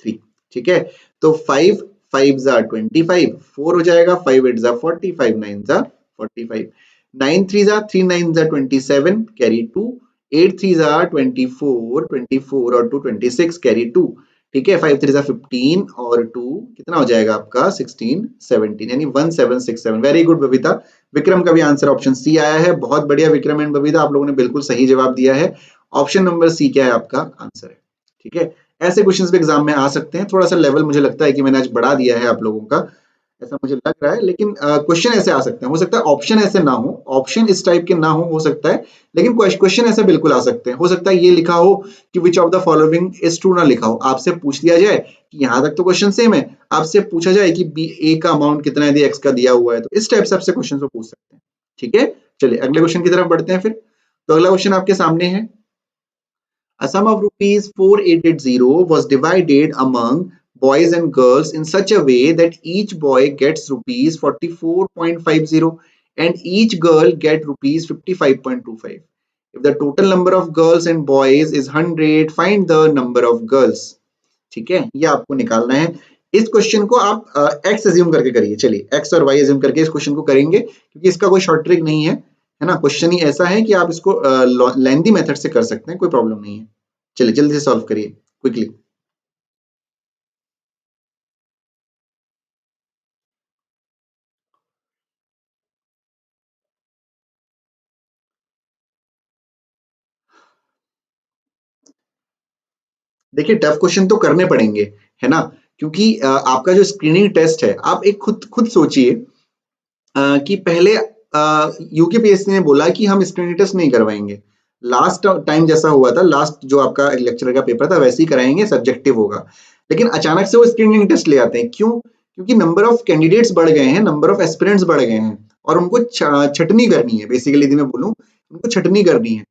3। ठीक है, तो 5 5 जा 25, 4 हो जाएगा, 5 8 जा 40, 5 9 जा 45, 9 3 जा 3 9 जा 27 कैरी 2, 8 3 जा 24, 24 और 2 26 कैरी 2। ठीक है, 5 3 जा 15 और 2 कितना हो जाएगा आपका? 16 17, यानी 1767। Very good Babita. विक्रम का भी आंसर ऑप्शन सी आया है। बहुत बढ़िया विक्रम एंड बबीता, आप लोगों ने बिल्कुल सही जवाब दिया है। ऑप्शन नंबर सी क्या है आपका आंसर है। ठीक है, ऐसे क्वेश्चंस भी एग्जाम में आ सकते हैं। थोड़ा सा लेवल मुझे लगता है कि मैंने आज बढ़ा दिया है आप लोगों का, ऐसा मुझे लग रहा है, लेकिन क्वेश्चन ऐसे आ सकते हैं। हो सकता है ऑप्शन ऐसे ना हो, ऑप्शन इस टाइप के ना हो सकता है, लेकिन क्वेश्चन ऐसे बिल्कुल आ सकते हैं। हो सकता है ये लिखा हो कि which of the following is true ना लिखा हो, आपसे पूछ लिया जाए कि यहाँ तक तो क्वेश्चन सेम है, आपसे पूछा जाए कि बी ए का अमाउंट कितना है, एक्स का दिया हुआ है, तो इस टाइप से आपसे क्वेश्चन को पूछ सकते हैं। ठीक है, चलिए अगले क्वेश्चन की तरफ बढ़ते हैं फिर। तो अगला क्वेश्चन आपके सामने है। A sum of rupees 4880 was divided among boys and girls in such a way that each boy gets rupees 44.50 and each girl get rupees 55.25. If the total number of girls and boys is 100, find the number of girls. ठीक है, ये आपको निकालना है। इस question को आप x assume करके करिए। चलिए x और y एज्यूम करके इस क्वेश्चन को करेंगे, क्योंकि इसका कोई शॉर्ट ट्रिक नहीं है ना। क्वेश्चन ही ऐसा है कि आप इसको लेंथी मेथड से कर सकते हैं, कोई प्रॉब्लम नहीं है। चलिए जल्दी से सॉल्व करिए क्विकली। देखिए टफ क्वेश्चन तो करने पड़ेंगे, है ना, क्योंकि आपका जो स्क्रीनिंग टेस्ट है, आप एक खुद सोचिए कि पहले यूकेपीएससी ने बोला कि हम स्क्रीनिंग टेस्ट नहीं करवाएंगे। लास्ट टाइम जैसा हुआ था, लास्ट जो आपका लेक्चर का पेपर था वैसे ही कराएंगे, सब्जेक्टिव होगा। लेकिन अचानक से वो स्क्रीनिंग टेस्ट ले आते हैं, क्यों? क्योंकि नंबर ऑफ कैंडिडेट्स बढ़ गए हैं, नंबर ऑफ एस्पिरेंट्स बढ़ गए हैं, और उनको छटनी करनी है। बेसिकली यदि मैं बोलूं, उनको छटनी करनी है,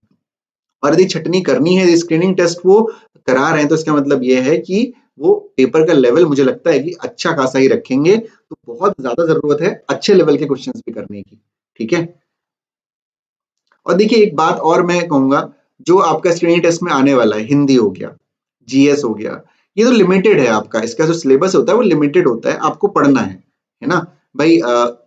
और यदि छटनी करनी है, स्क्रीनिंग टेस्ट वो करा रहे हैं, तो इसका मतलब ये है कि वो पेपर का लेवल मुझे लगता है कि अच्छा खासा ही रखेंगे। तो बहुत ज्यादा जरूरत है अच्छे लेवल के क्वेश्चंस भी करने की। ठीक है, और देखिए एक बात और मैं कहूंगा, जो आपका स्क्रीनिंग टेस्ट में आने वाला है, हिंदी हो गया, जीएस हो गया, ये तो लिमिटेड है आपका। इसका जो सिलेबस होता है वो लिमिटेड होता है, आपको पढ़ना है ना भाई।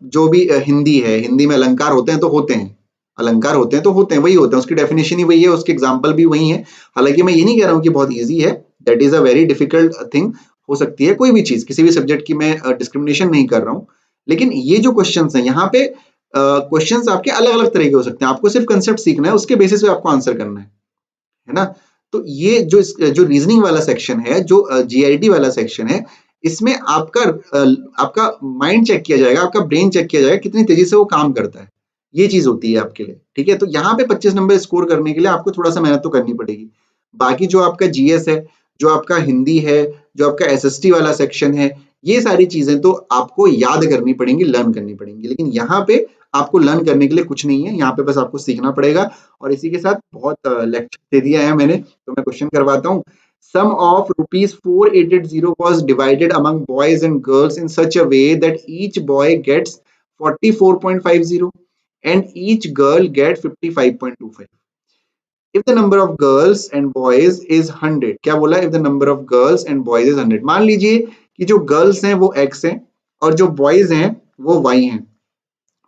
जो भी हिंदी है, हिंदी में अलंकार होते हैं तो होते हैं, अलंकार होते हैं तो होते हैं, वही होते हैं, उसकी डेफिनेशन ही वही है, उसके एग्जाम्पल भी वही है। हालांकि मैं ये नहीं कह रहा हूँ कि बहुत ईजी है, that is a very difficult thing. हो सकती है, कोई भी चीज, किसी भी सब्जेक्ट की मैं डिस्क्रिमिनेशन नहीं कर रहा हूँ, लेकिन ये जो क्वेश्चंस हैं यहाँ पे क्वेश्चंस आपके अलग अलग तरह के हो सकते हैं, आपको सिर्फ कंसेप्ट सीखना है, उसके बेसिस पे आपको आंसर करना है ना। तो ये जो रीजनिंग वाला सेक्शन है, जो जीआईडी वाला सेक्शन है, इसमें आपका माइंड चेक किया जाएगा, आपका ब्रेन चेक किया जाएगा कितनी तेजी से वो काम करता है, ये चीज होती है आपके लिए, ठीक है। तो यहाँ पे 25 नंबर स्कोर करने के लिए आपको थोड़ा सा मेहनत तो करनी पड़ेगी। बाकी जो आपका जीएस है, जो आपका हिंदी है, जो आपका एसएसटी वाला सेक्शन है, ये सारी चीजें तो आपको याद करनी पड़ेंगी, लर्न करनी पड़ेंगी, लेकिन यहाँ पे आपको लर्न करने के लिए कुछ नहीं है, यहाँ पे बस आपको सीखना पड़ेगा। और इसी के साथ बहुत लेक्चर दे दिया है मैंने, तो मैं क्वेश्चन करवाता हूँ। Sum of rupees 4880 was divided among boys and girls in such a way that each boy gets 44.50 and each girl gets 55.25. If the number of girls and boys is 100, क्या बोला, if the number of girls and boys is 100, मान लीजिए कि जो girls हैं वो x हैं और जो बॉयज हैं वो y हैं,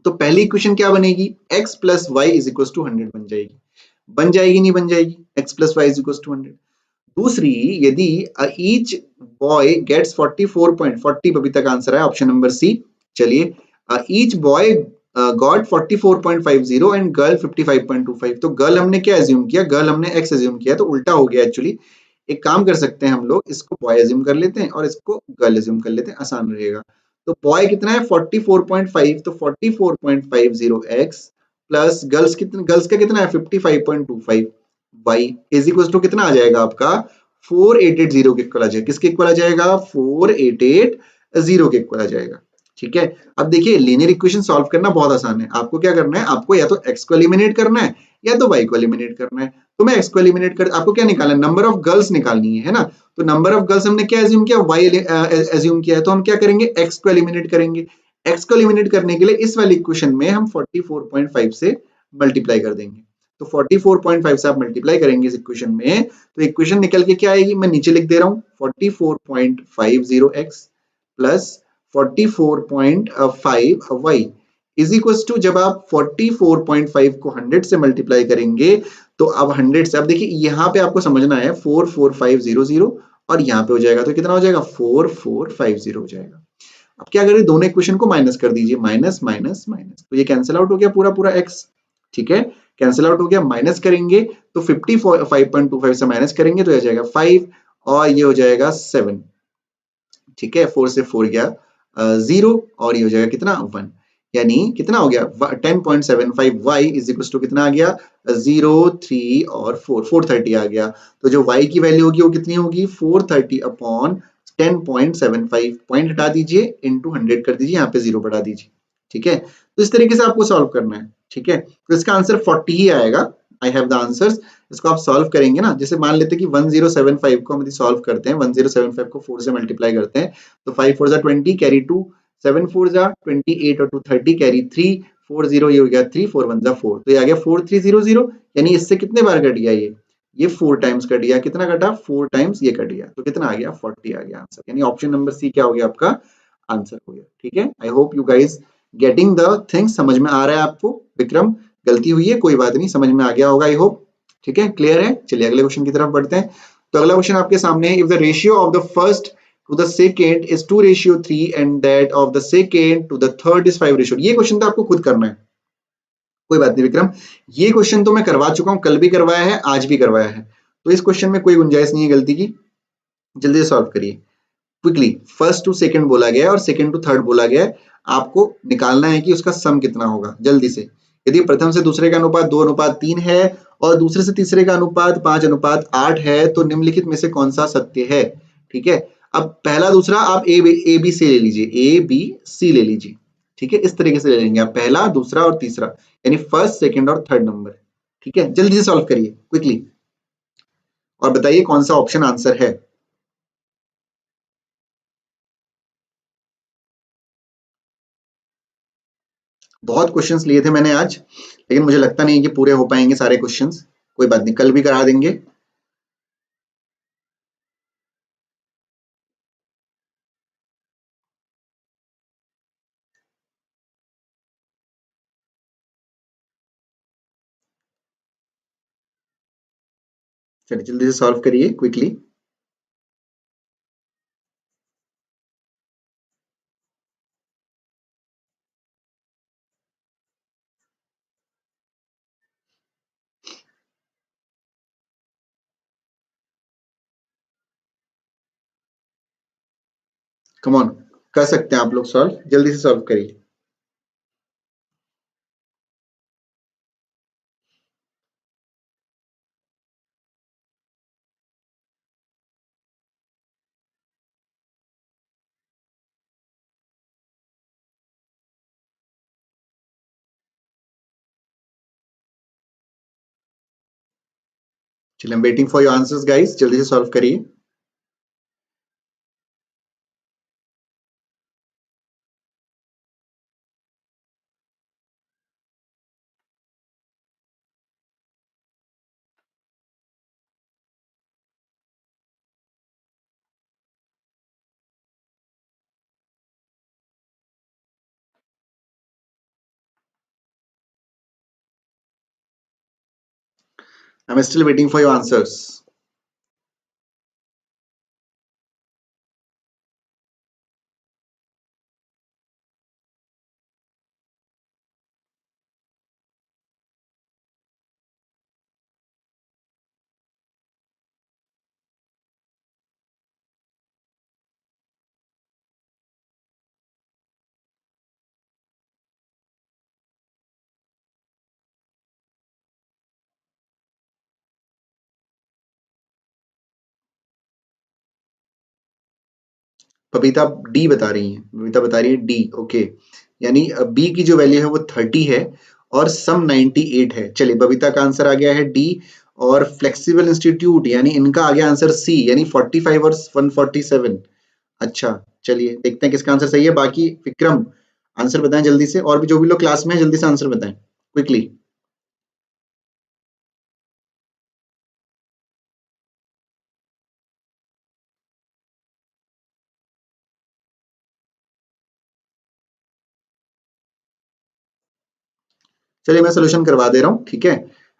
तो पहली इक्वेशन क्या बनेगी, x plus y is equal to 100 बन जाएगी नहीं बन जाएगी, x plus y is equal to 100। दूसरी, यदि ईच बॉय गेट्स 44.40, अभी तक आंसर है ऑप्शन नंबर सी। चलिए, each boy got 44.50 and girl 55.25, तो गर्ल हमने क्या एज्यूम किया, गर्ल हमने एक्स एज्यूम किया, तो उल्टा हो गया एक्चुअली। एक काम कर सकते हैं हम लोग, इसको बॉय एज्यूम कर लेते हैं और इसको गर्ल एज्यूम कर लेते हैं, आसान रहेगा। तो बॉय कितना है 44.5, तो 44.50 एक्स प्लस गर्ल्स कितने, गर्ल्स का कितना है 55.25 वाई इज इक्वल टू कितना आ जाएगा आपका 4880 के इक्वल आ जाएगा, किसके इक्वल आ जाएगा 4880 के इक्वल आ जाएगा। ठीक है, अब देखिए लीनियर इक्वेशन सॉल्व करना बहुत आसान है, आपको क्या करना है, आपको या तो एक्स को एलिमिनेट करना है या तो वाई को एलिमिनेट करना है। तो मैं एक्स को एलिमिनेट कर, आपको क्या निकालना है, नंबर ऑफ गर्ल्स निकालनी है ना। तो नंबर ऑफ गर्ल्स हमने क्या एज्यूम किया, वाई एज्यूम किया है, तो हम क्या करेंगे, एक्स को एलिमिनेट करेंगे। एक्स को एलिमिनेट करने के लिए इस वाली इक्वेशन में हम 44.5 से मल्टीप्लाई कर देंगे। तो 44.5 से आप मल्टीप्लाई करेंगे इस इक्वेशन में, तो इक्वेशन निकल के क्या आएगी, मैं नीचे लिख दे रहा हूँ 44.50x plus 44.5y is equal to, जब आप 44.5 को 100 से मल्टीप्लाई करेंगे, तो अब 100 से, अब देखिए यहाँ पे आपको समझना है 44500 और यहाँ पे हो जाएगा, तो कितना हो जाएगा 4450 हो जाएगा। अब क्या करें, दोनों इक्वेशन को माइनस कर दीजिए, माइनस माइनस माइनस, तो ये कैंसिल आउट हो गया पूरा पूरा x, ठीक है, कैंसिल आउट हो गया। माइनस करेंगे तो 55.25 से माइनस करेंगे तो यह जाएगा 5 और ये हो जाएगा 7, ठीक है, 4 से 4 गया 0 और ये हो जाएगा कितना 1, यानी कितना हो गया 10.75 y इज इक्वल टू कितना आ गया 0 3 और 4 430 आ गया। तो जो y की वैल्यू होगी वो कितनी होगी 430 अपॉन 10.75, पॉइंट हटा दीजिए इंटू 100 कर दीजिए, यहाँ पे 0 बढ़ा दीजिए, ठीक है। तो इस तरीके से आपको सॉल्व करना है, ठीक है। तो इसका आंसर 40 ही आएगा, आई हैव द आंसर्स। इसको आप सॉल्व करेंगे ना, जैसे मान लेते हैं कि 1075 को हम यदि सॉल्व करते हैं, 1075 को 4 से मल्टीप्लाई करते हैं, तो 5 4 जा 20 कैरी 2, 7 4 जा 28 और 2 30 कैरी 3, 4 0 ये हो गया 3, 4 1 जा 4, तो ये आ गया 4300, यानी इससे कितने बार कट गया ये 4 टाइम्स कट गया, कितना कटा 4 टाइम्स ये कट गया, तो कितना आ गया 40 आ गया आंसर, यानी ऑप्शन नंबर सी क्या हो गया आपका आंसर हो गया, ठीक है। I hope you guys getting the things, समझ में आ रहा है आपको। विक्रम, गलती हुई है कोई बात नहीं, समझ में आ गया होगा आई होप, ठीक है, क्लियर है। चलिए अगले क्वेश्चन की तरफ बढ़ते हैं। तो अगला क्वेश्चन आपके सामने है, if the ratio of the first to the second is 2:3 and that of the second to the third is 5:, ये क्वेश्चन तो आपको खुद करना है, कोई बात नहीं विक्रम, ये क्वेश्चन तो मैं करवा चुका हूं, कल भी करवाया है आज भी करवाया है, तो इस क्वेश्चन में कोई गुंजाइश नहीं है गलती की। जल्दी से सॉल्व करिए क्विकली। फर्स्ट टू सेकंड बोला गया है और सेकंड टू थर्ड बोला गया है, आपको निकालना है कि उसका सम कितना होगा जल्दी से। यदि प्रथम से दूसरे का अनुपात 2:3 है और दूसरे से तीसरे का अनुपात 5:8 है, तो निम्नलिखित में से कौन सा सत्य है, ठीक है। अब पहला दूसरा आप ए बी से ले लीजिए, ए बी सी ले लीजिए, ठीक है, इस तरीके से ले लेंगे आप, पहला दूसरा और तीसरा, यानी फर्स्ट सेकंड और थर्ड नंबर, ठीक है। जल्दी से सॉल्व करिए क्विकली और बताइए कौन सा ऑप्शन आंसर है। बहुत क्वेश्चंस लिए थे मैंने आज, लेकिन मुझे लगता नहीं कि पूरे हो पाएंगे सारे क्वेश्चंस, कोई बात नहीं कल भी करा देंगे। चलिए जल्दी से सॉल्व करिए क्विकली। कम ऑन, कर सकते हैं आप लोग सॉल्व, जल्दी से सॉल्व करिए। चलिए, I am waiting for your answers guys, जल्दी से सॉल्व करिए। I am still waiting for your answers. Babita D बता रही है, बबीता बता रही है डी, ओके। यानी बी की जो वैल्यू है वो 30 है और सम 98 है। चलिए, बबीता का आंसर आ गया है डी। और फ्लेक्सिबल इंस्टीट्यूट यानी इनका आ गया आंसर सी, यानी 45 और 147। अच्छा, चलिए देखते हैं किसका आंसर सही है। बाकी विक्रम आंसर बताएं जल्दी से, और भी जो भी लोग क्लास में हैं जल्दी से आंसर बताएं क्विकली। चलिए, मैं सोल्यूशन करवा दे रहा हूँ, ठीक है।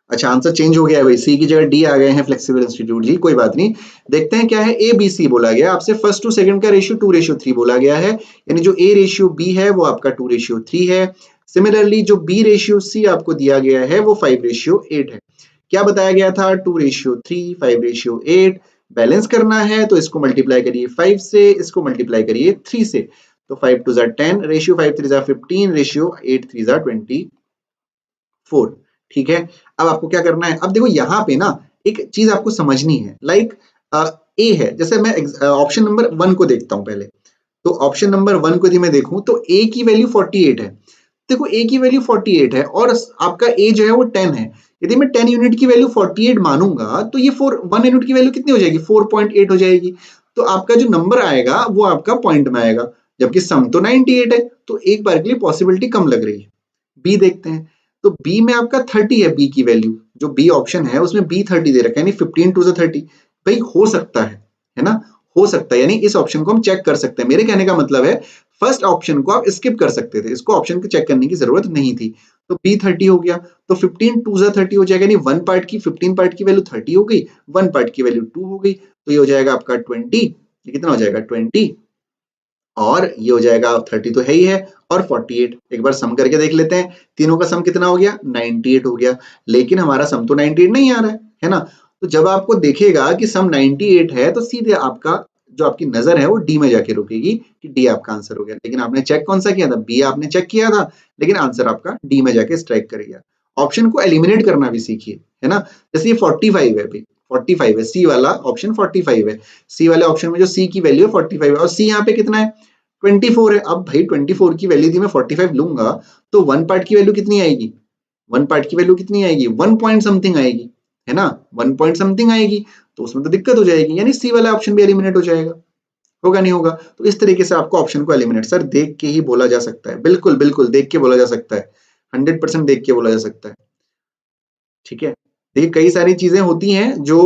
अच्छा, आंसर चेंज हो गया है भाई, सी की जगह डी आ गए हैं फ्लेक्सिबल इंस्टीट्यूट जी, कोई बात नहीं। देखते हैं क्या है। ए बी सी बोला गया आपसे, फर्स्ट टू सेकंड का रेशियो 2:3 बोला गया है, यानी जो ए रेशियो बी है वो आपका 2:3 है। सिमिलरली जो बी रेशियो सी आपको दिया गया है वो 5:8 है। क्या बताया गया था? 2:3, 5:8। बैलेंस करना है तो इसको मल्टीप्लाई करिए 5 से, इसको मल्टीप्लाई करिए 3 से, तो 5 2 10, रेशियो 5 3 15, रेशियो 8 3 24। ठीक है। अब आपको क्या करना है, अब देखो यहाँ पे ना एक चीज आपको समझनी है। लाइक ए है, जैसे मैं ऑप्शन नंबर 1 को देखता हूँ पहले। तो ऑप्शन नंबर 1 को यदि मैं देखूं तो ए की वैल्यू 48 है। देखो, ए की वैल्यू 48 है और आपका ए जो है वो 10 है। यदि मैं 10 यूनिट की वैल्यू 48 मानूंगा तो ये 1 यूनिट की वैल्यू कितनी हो जाएगी? 4.8 हो जाएगी। तो आपका जो नंबर आएगा वो आपका पॉइंट में आएगा, जबकि सम तो 98 है, तो एक बार के लिए पॉसिबिलिटी कम लग रही है। बी देखते हैं। तो बी में आपका 30 है, बी की वैल्यू जो बी ऑप्शन है उसमें बी 30 दे रखा है, यानी 15 2 30। भाई हो सकता है ना, हो सकता है, यानी इस ऑप्शन को हम चेक कर सकते हैं। मेरे कहने का मतलब है फर्स्ट ऑप्शन को आप स्किप कर सकते थे, इसको ऑप्शन को चेक करने की जरूरत नहीं थी। तो बी 30 हो गया, तो 15 2 30 हो जाएगा, यानी 1 पार्ट की 15 पार्ट की वैल्यू 30 हो गई, 1 पार्ट की वैल्यू 2 हो गई, तो ये हो जाएगा आपका 20। ये कितना हो जाएगा? 20। और ये हो जाएगा 30 तो है ही है, और 48। एक बार सम करके देख लेते हैं, तीनों का सम कितना हो गया? 98 हो गया। लेकिन हमारा सम तो 98 नहीं आ रहा है ना। तो जब आपको देखेगा कि सम 98 है तो सीधे आपका जो आपकी नजर है वो डी में जाके रुकेगी कि डी आपका आंसर हो गया। लेकिन आपने चेक कौन सा किया था? बी आपने चेक किया था, लेकिन आंसर आपका डी में जाके स्ट्राइक कर गया। ऑप्शन को एलिमिनेट करना भी सीखिए, है ना। जैसे ये 45 है भाई, 45 है, सी वाला ऑप्शन 45 है। सी वाले ऑप्शन में जो सी की वैल्यू है 45 है, और सी यहाँ पे कितना है? 24 है। अब भाई 24 की वैल्यू थी, मैं 45 लूंगा तो 1 पार्ट की वैल्यू कितनी आएगी? 1 पार्ट की वैल्यू कितनी आएगी? 1 पॉइंट समथिंग आएगी, है ना। 1 पॉइंट समथिंग आएगी, तो उसमें तो दिक्कत हो जाएगी, यानी सी वाला ऑप्शन भी एलिमिनेट हो जाएगा। होगा नहीं होगा? तो इस तरीके से आपको ऑप्शन को एलिमिनेट सर देख के ही बोला जा सकता है। बिल्कुल बिल्कुल देख के बोला जा सकता है, 100% देख के बोला जा सकता है। ठीक है। देखिए, कई सारी चीजें होती हैं जो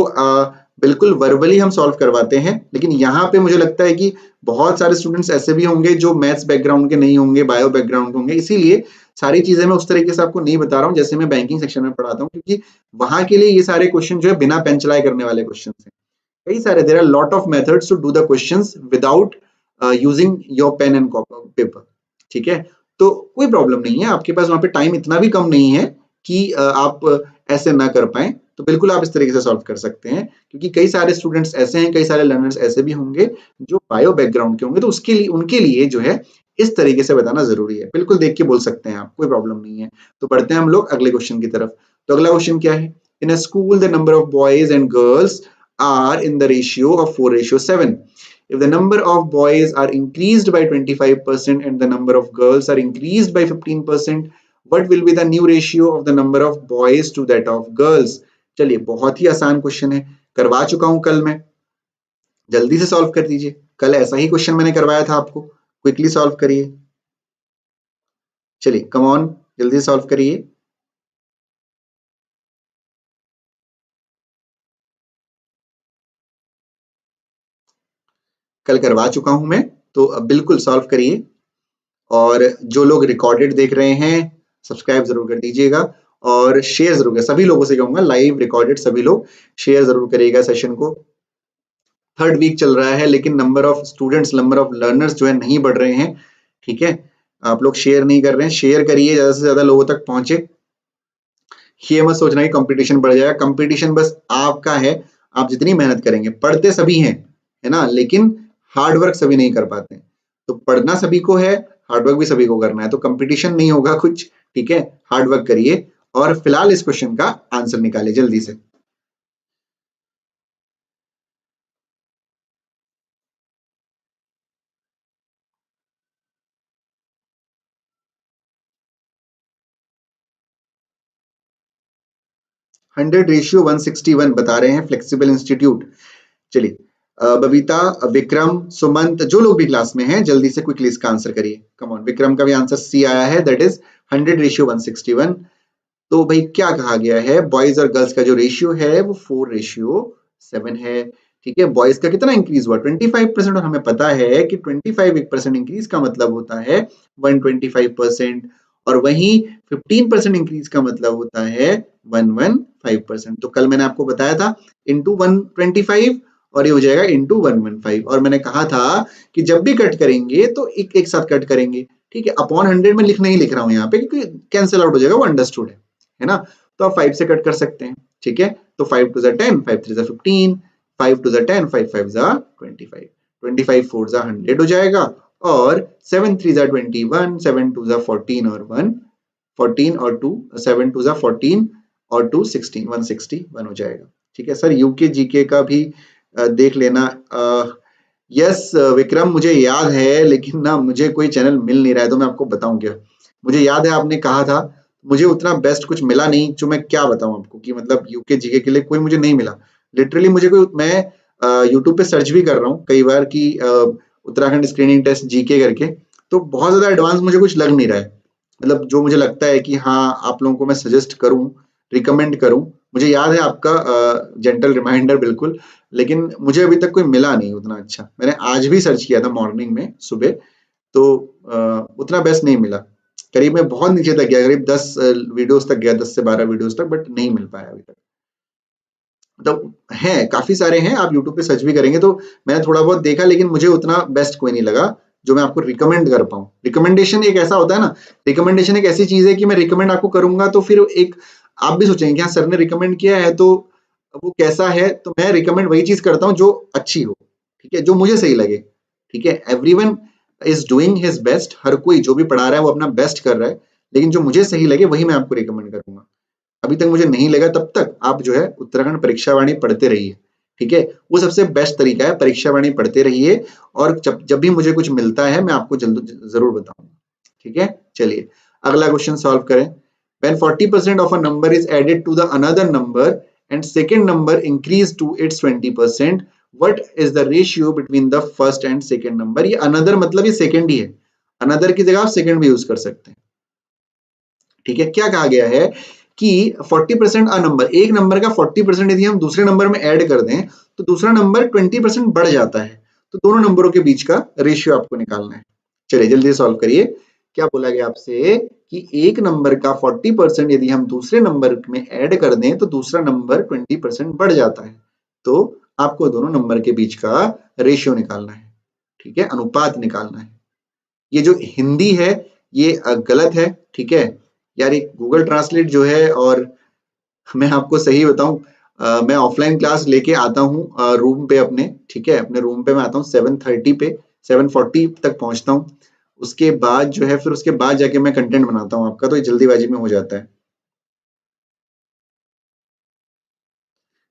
बिल्कुल वर्बली हम सॉल्व करवाते हैं, लेकिन यहाँ पे मुझे लगता है कि बहुत सारे स्टूडेंट्स ऐसे भी होंगे जो मैथ्स बैकग्राउंड के नहीं होंगे, बायो बैकग्राउंड के होंगे, इसीलिए सारी चीजें मैं उस तरीके से आपको नहीं बता रहा हूँ जैसे मैं बैंकिंग सेक्शन में पढ़ाता हूँ, क्योंकि वहां के लिए ये सारे क्वेश्चन जो है बिना पेन चलाए करने वाले क्वेश्चन हैं। कई सारे, there are lot of methods to do the questions without using your pen and paper. ठीक है। तो कोई प्रॉब्लम नहीं है, आपके पास वहां पे टाइम इतना भी कम नहीं है कि आप ऐसे ना कर पाए। तो बिल्कुल आप इस तरीके से सॉल्व कर सकते हैं, क्योंकि कई सारे स्टूडेंट्स ऐसे हैं, कई सारे लर्नर्स ऐसे भी होंगे जो बायो बैकग्राउंड के होंगे, तो उसके लिए उनके लिए जो है इस तरीके से बताना जरूरी है। बिल्कुल देख के बोल सकते हैं आप, कोई प्रॉब्लम नहीं है। तो बढ़ते हैं हम लोग अगले क्वेश्चन की तरफ। तो अगला क्वेश्चन क्या है? In a school the number of boys and girls are in the ratio of 4:7. If the number of boys are increased by 25% and the number of girls are increased by 15%, what will be the new ratio of the number of boys to that of girls? चलिए, बहुत ही आसान question है, करवा चुका हूं कल मैं, जल्दी से सॉल्व कर दीजिए। कल ऐसा ही क्वेश्चन मैंने करवाया था आपको, क्विकली सॉल्व करिए। चलिए कम ऑन, जल्दी से सॉल्व करिए। कल करवा चुका हूं मैं, तो अब बिल्कुल सॉल्व करिए। और जो लोग रिकॉर्डेड देख रहे हैं, सब्सक्राइब जरूर कर दीजिएगा और शेयर जरूर कर, सभी लोगों से कहूंगा लाइव रिकॉर्डेड सभी लोग शेयर जरूर करिएगा सेशन को। थर्ड वीक चल रहा है, लेकिन number of students, number of learners जो है नहीं बढ़ रहे हैं। ठीक है, आप लोग शेयर नहीं कर रहे हैं, शेयर करिए, ज्यादा से ज्यादा लोगों तक पहुंचे। ये मत सोचना कि कंपटीशन बढ़ जाएगा, कंपटीशन बस आपका है, आप जितनी मेहनत करेंगे। पढ़ते सभी हैं, है ना, लेकिन हार्डवर्क सभी नहीं कर पाते। तो पढ़ना सभी को है, हार्डवर्क भी सभी को करना है, तो कंपटीशन नहीं होगा कुछ। ठीक है, हार्डवर्क करिए और फिलहाल इस क्वेश्चन का आंसर निकालिए जल्दी से। हंड्रेड रेशियो 161 बता रहे हैं फ्लेक्सिबल इंस्टीट्यूट। चलिए, बबीता, विक्रम, सुमंत, जो लोग भी क्लास में हैं जल्दी से क्विकली इसका आंसर करिए। कम ऑन, विक्रम का भी आंसर सी आया है, दैट इज 100 रेशियो 161। तो भाई क्या कहा गया है, बॉयज और गर्ल्स का जो रेशियो है वो 4:7 है। ठीक है, बॉयज का कितना इंक्रीज हुआ, 25%, और हमें पता है कि 25% इंक्रीज का मतलब होता है 125%, और वहीं 15% इंक्रीज का मतलब होता है 115%। तो कल मैंने आपको बताया था इंटू 125, और ये हो जाएगा इंटू 115। और मैंने कहा था कि जब भी कट करेंगे तो एक एक साथ कट करेंगे। ठीक है, अपॉन 100 में लिख नहीं लिख रहा हूं यहाँ पे, क्योंकि कैंसिल आउट हो जाएगा, वो अंडरस्टूड है ना। तो आप 5 से कट कर सकते हैं। ठीक है, तो 5 2 10, 5 3 15, 5 2 10, 5 5 25, 25 4 100 हो जाएगा, और 7 3 21, 7 2 14, और 1 14, और 2 7 2 14, और 2 16, 161 हो जाएगा। ठीक है सर, यूके जीके का भी देख लेना। यस विक्रम, मुझे याद है, लेकिन ना मुझे कोई चैनल मिल नहीं रहा है, तो मैं आपको बताऊं क्या। मुझे याद है आपने कहा था, मुझे उतना बेस्ट कुछ मिला नहीं, जो मैं क्या बताऊं आपको, कि मतलब यूके जीके के लिए कोई मुझे नहीं मिला। लिटरली मुझे कोई, मैं यूट्यूब पे सर्च भी कर रहा हूँ कई बार कि उत्तराखंड स्क्रीनिंग टेस्ट जीके करके, तो बहुत ज्यादा एडवांस मुझे कुछ लग नहीं रहा है। मतलब जो मुझे लगता है कि हाँ आप लोगों को मैं सजेस्ट करूं, रिकमेंड करूं। मुझे याद है आपका जेंटल रिमाइंडर, बिल्कुल, लेकिन मुझे अभी तक कोई मिला नहीं उतना अच्छा। मैंने आज भी सर्च किया था मॉर्निंग में सुबह, तो उतना बेस्ट नहीं मिला। करीब मैं बहुत नीचे तक गया, करीब 10 वीडियोस तक गया, 10 से 12 वीडियोस तक, बट नहीं मिल पाया अभी तक। मतलब हैं, काफी सारे हैं, आप यूट्यूब पे सर्च भी करेंगे तो मैंने थोड़ा बहुत देखा, लेकिन मुझे उतना बेस्ट कोई नहीं लगा जो मैं आपको रिकमेंड कर पाऊँ। रिकमेंडेशन एक ऐसा होता है ना, रिकमेंडेशन एक ऐसी चीज है कि मैं रिकमेंड आपको करूंगा तो फिर एक आप भी सोचेंगे कि हाँ सर ने रिकमेंड किया है तो वो कैसा है, तो मैं रिकमेंड वही चीज करता हूँ जो अच्छी हो। ठीक है, जो मुझे सही लगे। ठीक है, everyone is doing his best, हर कोई जो भी पढ़ा रहा है वो अपना बेस्ट कर रहा है, लेकिन जो मुझे सही लगे वही मैं आपको रिकमेंड करूंगा। अभी तक मुझे नहीं लगा, तब तक आप जो है उत्तराखंड परीक्षा वाणी पढ़ते रहिए। ठीक है, वो सबसे बेस्ट तरीका है, परीक्षा वाणी पढ़ते रहिए, और जब जब भी मुझे कुछ मिलता है मैं आपको जल्द जरूर बताऊंगा। ठीक है, चलिए अगला क्वेश्चन सॉल्व करें। When 40% of a number is added to the another number and second number increase to its 20%, what is the ratio between the first and second number? ये another मतलब ये second ही है, another की जगह आप second भी use कर सकते हैं। ठीक है, क्या कहा गया है कि 40% अ नंबर, एक नंबर का 40% यदि हम दूसरे नंबर में ऐड कर दें तो दूसरा नंबर 20% बढ़ जाता है। तो दोनों नंबरों के बीच का रेशियो आपको निकालना है। चलिए जल्दी से सॉल्व करिए। क्या बोला गया आपसे कि एक नंबर का 40% यदि हम दूसरे नंबर में ऐड कर दें तो दूसरा नंबर 20% बढ़ जाता है। तो आपको दोनों नंबर के बीच का रेशियो निकालना है। ठीक है, अनुपात निकालना है। ये जो हिंदी है ये गलत है। ठीक है यार, ये गूगल ट्रांसलेट जो है, और मैं आपको सही बताऊं, मैं ऑफलाइन क्लास लेके आता हूँ रूम पे अपने, ठीक है, अपने रूम पे मैं आता हूँ 7:30 पे, 7:40 तक पहुंचता हूँ। उसके बाद जो है फिर उसके बाद जाके मैं कंटेंट बनाता हूँ आपका, तो ये जल्दीबाजी में हो जाता है,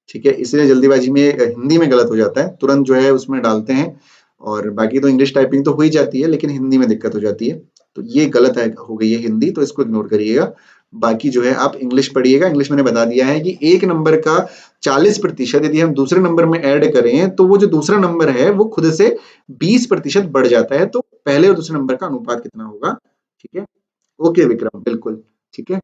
ठीक है, इसलिए जल्दीबाजी में हिंदी में गलत हो जाता है, तुरंत जो है उसमें डालते हैं, और बाकी तो इंग्लिश टाइपिंग तो हो ही जाती है, लेकिन हिंदी में दिक्कत हो जाती है। तो ये गलत है, हो गई है हिंदी, तो इसको इग्नोर करिएगा। बाकी जो है आप इंग्लिश पढ़िएगा। इंग्लिश मैंने बता दिया है कि एक नंबर का 40% यदि हम दूसरे नंबर में ऐड करें तो वो जो दूसरा नंबर है वो खुद से 20% बढ़ जाता है। तो पहले और दूसरे नंबर का अनुपात कितना होगा, ठीक है। ओके विक्रम, बिल्कुल ठीक है।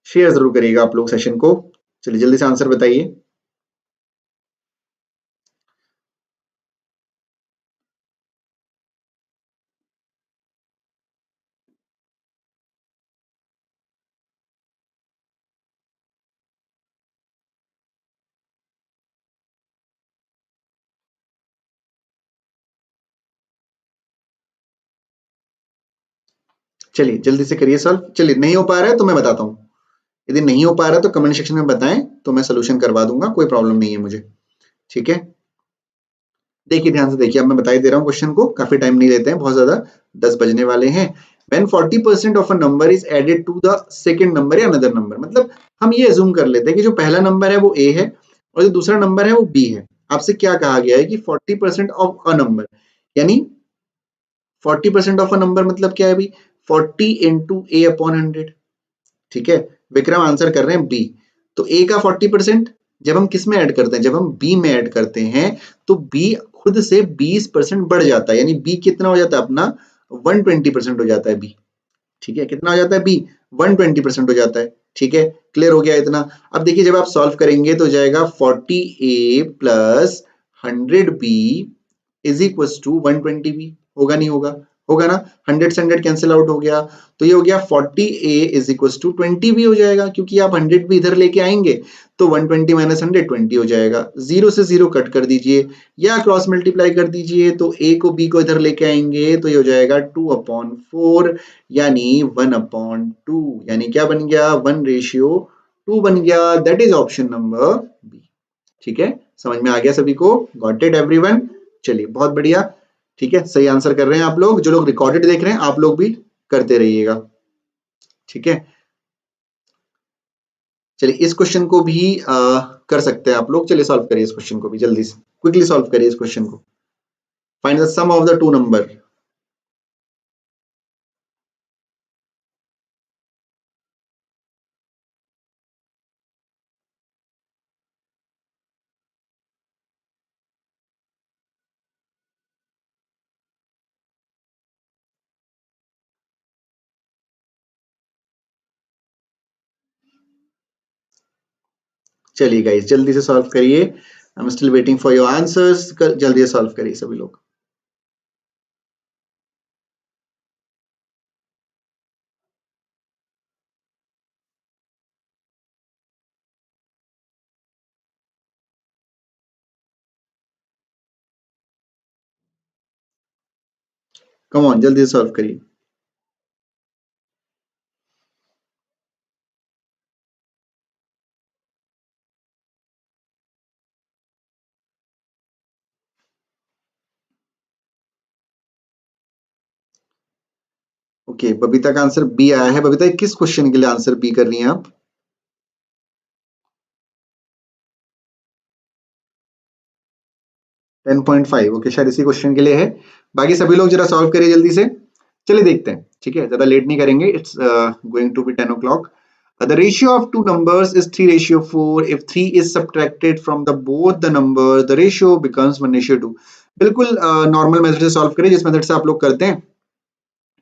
शेयर जरूर करिएगा आप लोग सेशन को। चलिए जल्दी से आंसर बताइए। चलिए जल्दी से करिए सॉल्व। चलिए नहीं हो पा रहा है तो मैं बताता हूँ, यदि नहीं हो पा रहा है तो कमेंट सेक्शन में बताएं, तो मैं सोल्यूशन करवा दूंगा, कोई प्रॉब्लम नहीं है मुझे, ठीक है। देखिए ध्यान से देखिए, अब मैं बता ही दे रहा हूँ क्वेश्चन को, काफी टाइम नहीं लेते हैं बहुत ज्यादा, 10 बजने वाले हैं। When 40% of a number is added to the second number या another number, मतलब हम ये अज्यूम कर लेते हैं कि जो पहला नंबर है वो a है और जो दूसरा नंबर है वो b है। आपसे क्या कहा गया है कि 40% ऑफ अ नंबर, यानी 40% ऑफ अ नंबर मतलब क्या है भाई, 40 इंटू ए अपॉन 100, ठीक है। विक्रम आंसर कर रहे हैं बी। तो ए का 40% जब हम किस में ऐड करते हैं, जब हम बी में ऐड करते हैं, तो बी खुद से 20% बढ़ जाता है, यानी बी कितना हो जाता है अपना, 120% हो जाता है बी, ठीक है। कितना हो जाता है बी, 120% हो जाता है, ठीक है। क्लियर हो गया इतना। अब देखिए जब आप सॉल्व करेंगे तो जाएगा 40a plus 100b is equal to 120b, होगा नहीं होगा, होगा ना, 100 से 100 कैंसिल आउट हो गया, तो ये हो गया 40a is equal to 20b हो जाएगा, क्योंकि आप 100 भी इधर लेके आएंगे तो 120 माइनस 100 20 हो जाएगा। जीरो से जीरो कट कर दीजिए या क्रॉस मल्टीप्लाई कर दीजिए, तो a को b को इधर लेके आएंगे तो ये हो जाएगा 2/4, यानी 1/2, यानी क्या बन गया, 1:2 बन गया। That is option number B, ठीक है। समझ में आ गया सभी को, गॉट इट एवरीवन। चलिए बहुत बढ़िया, ठीक है, सही आंसर कर रहे हैं आप लोग। जो लोग रिकॉर्डेड देख रहे हैं आप लोग भी करते रहिएगा, ठीक है। चलिए इस क्वेश्चन को भी कर सकते हैं आप लोग। चलिए सॉल्व करिए इस क्वेश्चन को भी जल्दी से, क्विकली सॉल्व करिए इस क्वेश्चन को। Find the sum of the two number. चलिए गाइस जल्दी से सॉल्व करिए, I am still waiting for your answers. जल्दी से सॉल्व करिए सभी लोग। कम ऑन जल्दी से सॉल्व करिए। ओके बबीता का आंसर बी आया है। बबीता किस क्वेश्चन के लिए आंसर बी कर रही हैं आप? 10.5, ओके शायद इसी क्वेश्चन के लिए है। बाकी सभी लोग जरा सॉल्व करिए जल्दी से। चलिए देखते हैं, ठीक है, ज्यादा लेट नहीं करेंगे। It's going to be 10 o'clock. The ratio of two numbers is 3:4. If 3 is subtracted from the both the numbers, the ratio becomes 1:2. बिल्कुल नॉर्मल मेथड से सॉल्व करिए, जिस मेथड से आप लोग करते हैं,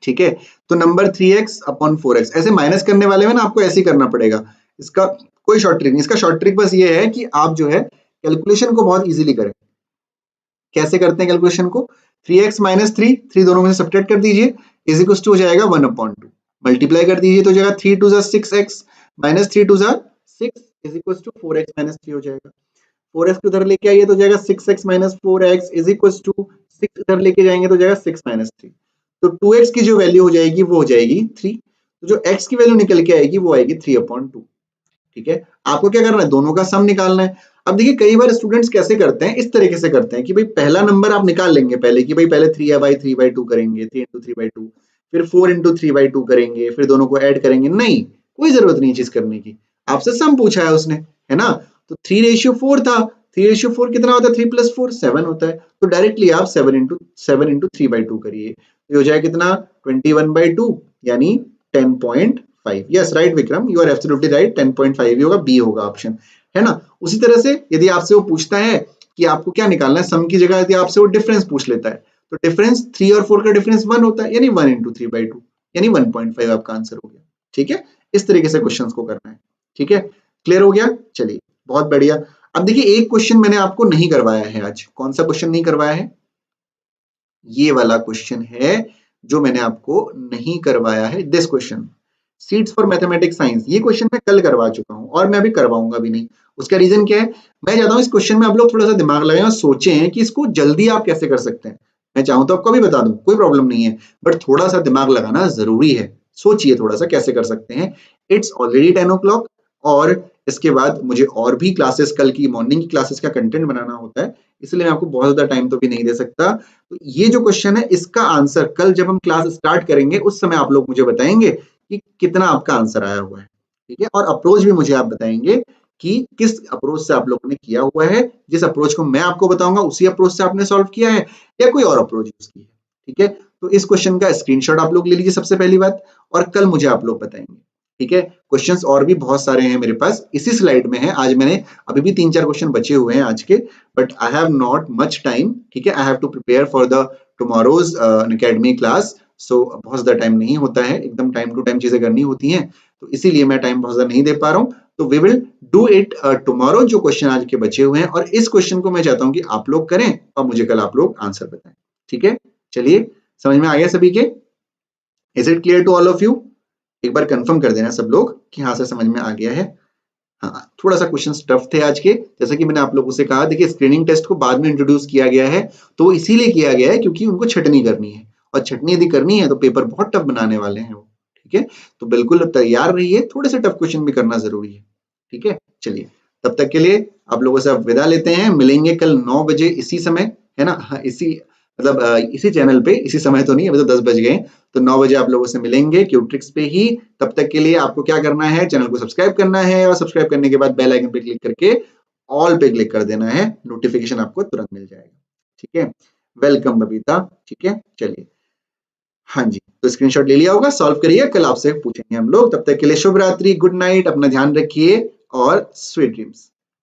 ठीक है। तो नंबर 3x अपॉन 4x, ऐसे माइनस करने वाले में ना आपको ऐसे ही करना पड़ेगा। इसका कोई शॉर्ट ट्रिक नहीं, इसका शॉर्ट ट्रिक बस ये है कि आप जो है कैलकुलेशन को बहुत इजीली करें। कैसे करते हैं कैलकुलेशन को, 3x माइनस 3 दोनों में से सब्ट्रैक्ट कर दीजिए, इज इक्वल टू हो जाएगा 1/2, मल्टीप्लाई कर दीजिए तो हो जाएगा 3 2 6x minus 3 2 6 is equal to 4x minus 3 हो जाएगा। 4x को उधर लेके आइए तो हो जाएगा 6x minus 4x is equal to 6 इधर लेके जाएंगे तो जाएगा 6 माइनस 3, तो 2x की जो वैल्यू हो जाएगी वो हो जाएगी 3, तो जो x की वैल्यू निकल के आएगी वो आएगी 3/2। ठीक है, आपको क्या करना है, दोनों का सम निकालना है। अब देखिए कई बार स्टूडेंट्स कैसे करते हैं, इस तरीके से करते हैं कि भाई पहला नंबर आप निकाल लेंगे पहले कि भाई पहले 3/3/2 करेंगे, 3/3/2, फिर 4/3/2 करेंगे, फिर दोनों को ऐड करेंगे। नहीं, कोई जरूरत नहीं चीज करने की, आपसे सम पूछा है उसने, है ना, तो 3:4 था, 3:4 कितना होता है, 3 + 4 7 होता है, तो डायरेक्टली आप 7 × 3/2 करिए, तो हो जाएगा कितना 21/2 यानी 10.5। Yes right Vikram, you are absolutely right, 10.5 ही होगा, बी होगा ऑप्शन, है ना। उसी तरह से यदि आपसे वो पूछता है कि आपको क्या निकालना है, सम की जगह यदि आपसे वो डिफरेंस पूछ लेता है, तो डिफरेंस 3 और 4 का डिफरेंस 1 होता है, यानी 1 × 3/2 यानी 1.5 आपका आंसर हो गया। ठीक है, इस तरीके से क्वेश्चंस को करना है। ठीक है, क्लियर हो गया, चलिए बहुत बढ़िया। अब देखिए एक क्वेश्चन मैंने आपको नहीं करवाया है आज। कौन सा क्वेश्चन नहीं करवाया है, ये वाला क्वेश्चन है जो मैंने आपको नहीं करवाया है, this question, seats for mathematics science. ये क्वेश्चन मैं कल करवा चुका हूं और मैं अभी करवाऊंगा भी नहीं। उसका रीजन क्या है, मैं चाहता हूं इस क्वेश्चन में आप लोग थोड़ा सा दिमाग लगाएं और सोचें कि इसको जल्दी आप कैसे कर सकते हैं। मैं चाहूं तो आपको भी बता दूं, कोई प्रॉब्लम नहीं है, बट थोड़ा सा दिमाग लगाना जरूरी है। सोचिए थोड़ा सा कैसे कर सकते हैं। इट्स ऑलरेडी 10 o'clock और इसके बाद मुझे और भी क्लासेस, कल की मॉर्निंग की क्लासेस का कंटेंट बनाना होता है, इसलिए मैं आपको बहुत ज्यादा टाइम तो भी नहीं दे सकता। तो ये जो क्वेश्चन है इसका आंसर कल जब हम क्लास स्टार्ट करेंगे उस समय आप लोग मुझे बताएंगे कि कितना आपका आंसर आया हुआ है। ठीक है, और अप्रोच भी मुझे आप बताएंगे कि किस अप्रोच से आप लोगों ने किया हुआ है। जिस अप्रोच को मैं आपको बताऊंगा उसी अप्रोच से आपने सॉल्व किया है या कोई और अप्रोच यूज की है। ठीक है, तो इस क्वेश्चन का स्क्रीनशॉट आप लोग ले लीजिए सबसे पहली बात, और कल मुझे आप लोग बताएंगे। ठीक है, क्वेश्चंस और भी बहुत सारे हैं मेरे पास, इसी स्लाइड में है। आज मैंने अभी भी 3-4 क्वेश्चन बचे हुए हैं आज के, but I have not much time. ठीक है, I have to prepare for the tomorrow's academy class, so बहुत ज्यादा टाइम नहीं होता है, एकदम टाइम टू टाइम चीजें करनी होती हैं, तो इसीलिए मैं टाइम बहुत ज्यादा नहीं दे पा रहा हूँ। तो we will do it tomorrow, जो क्वेश्चन आज के बचे हुए हैं, और इस क्वेश्चन को मैं चाहता हूँ कि आप लोग करें और मुझे कल आप लोग आंसर बताएं। ठीक है, चलिए समझ में आ गया सभी के, is it clear to all of you? एक बार कंफर्म कर देना सब लोग कि हाँ से समझ में आ गया है। हाँ, थोड़ा सा क्वेश्चन टफ थे आज के, जैसा कि मैंने आप लोगों से कहा, देखिए स्क्रीनिंग टेस्ट को बाद में इंट्रोड्यूस किया गया है, तो वो इसीलिए किया गया है क्योंकि उनको छटनी करनी है, और छटनी यदि करनी है तो पेपर बहुत टफ बनाने वाले हैं वो। ठीक है, तो बिल्कुल तैयार रहिए, थोड़े से टफ क्वेश्चन भी करना जरूरी है। ठीक है, चलिए तब तक के लिए आप लोगों से अब विदा लेते हैं, मिलेंगे कल 9 बजे इसी समय, है ना, हाँ, इसी मतलब इसी चैनल पे, इसी समय तो नहीं, अभी तो 10 बज गए, तो 9 बजे आप लोगों से मिलेंगे क्यूट्रिक्स पे ही। तब तक के लिए आपको क्या करना है, चैनल को सब्सक्राइब करना है, और सब्सक्राइब करने के बाद बेल आइकन पे क्लिक करके ऑल पे क्लिक कर देना है, नोटिफिकेशन आपको तुरंत मिल जाएगा। ठीक है, वेलकम बबीता। ठीक है, चलिए, हाँ जी, तो स्क्रीनशॉट ले लिया होगा, सॉल्व करिए, कल आपसे पूछेंगे हम लोग। तब तक के लिए शुभ रात्रि, गुड नाइट, अपना ध्यान रखिए और स्वीट ड्रीम्स।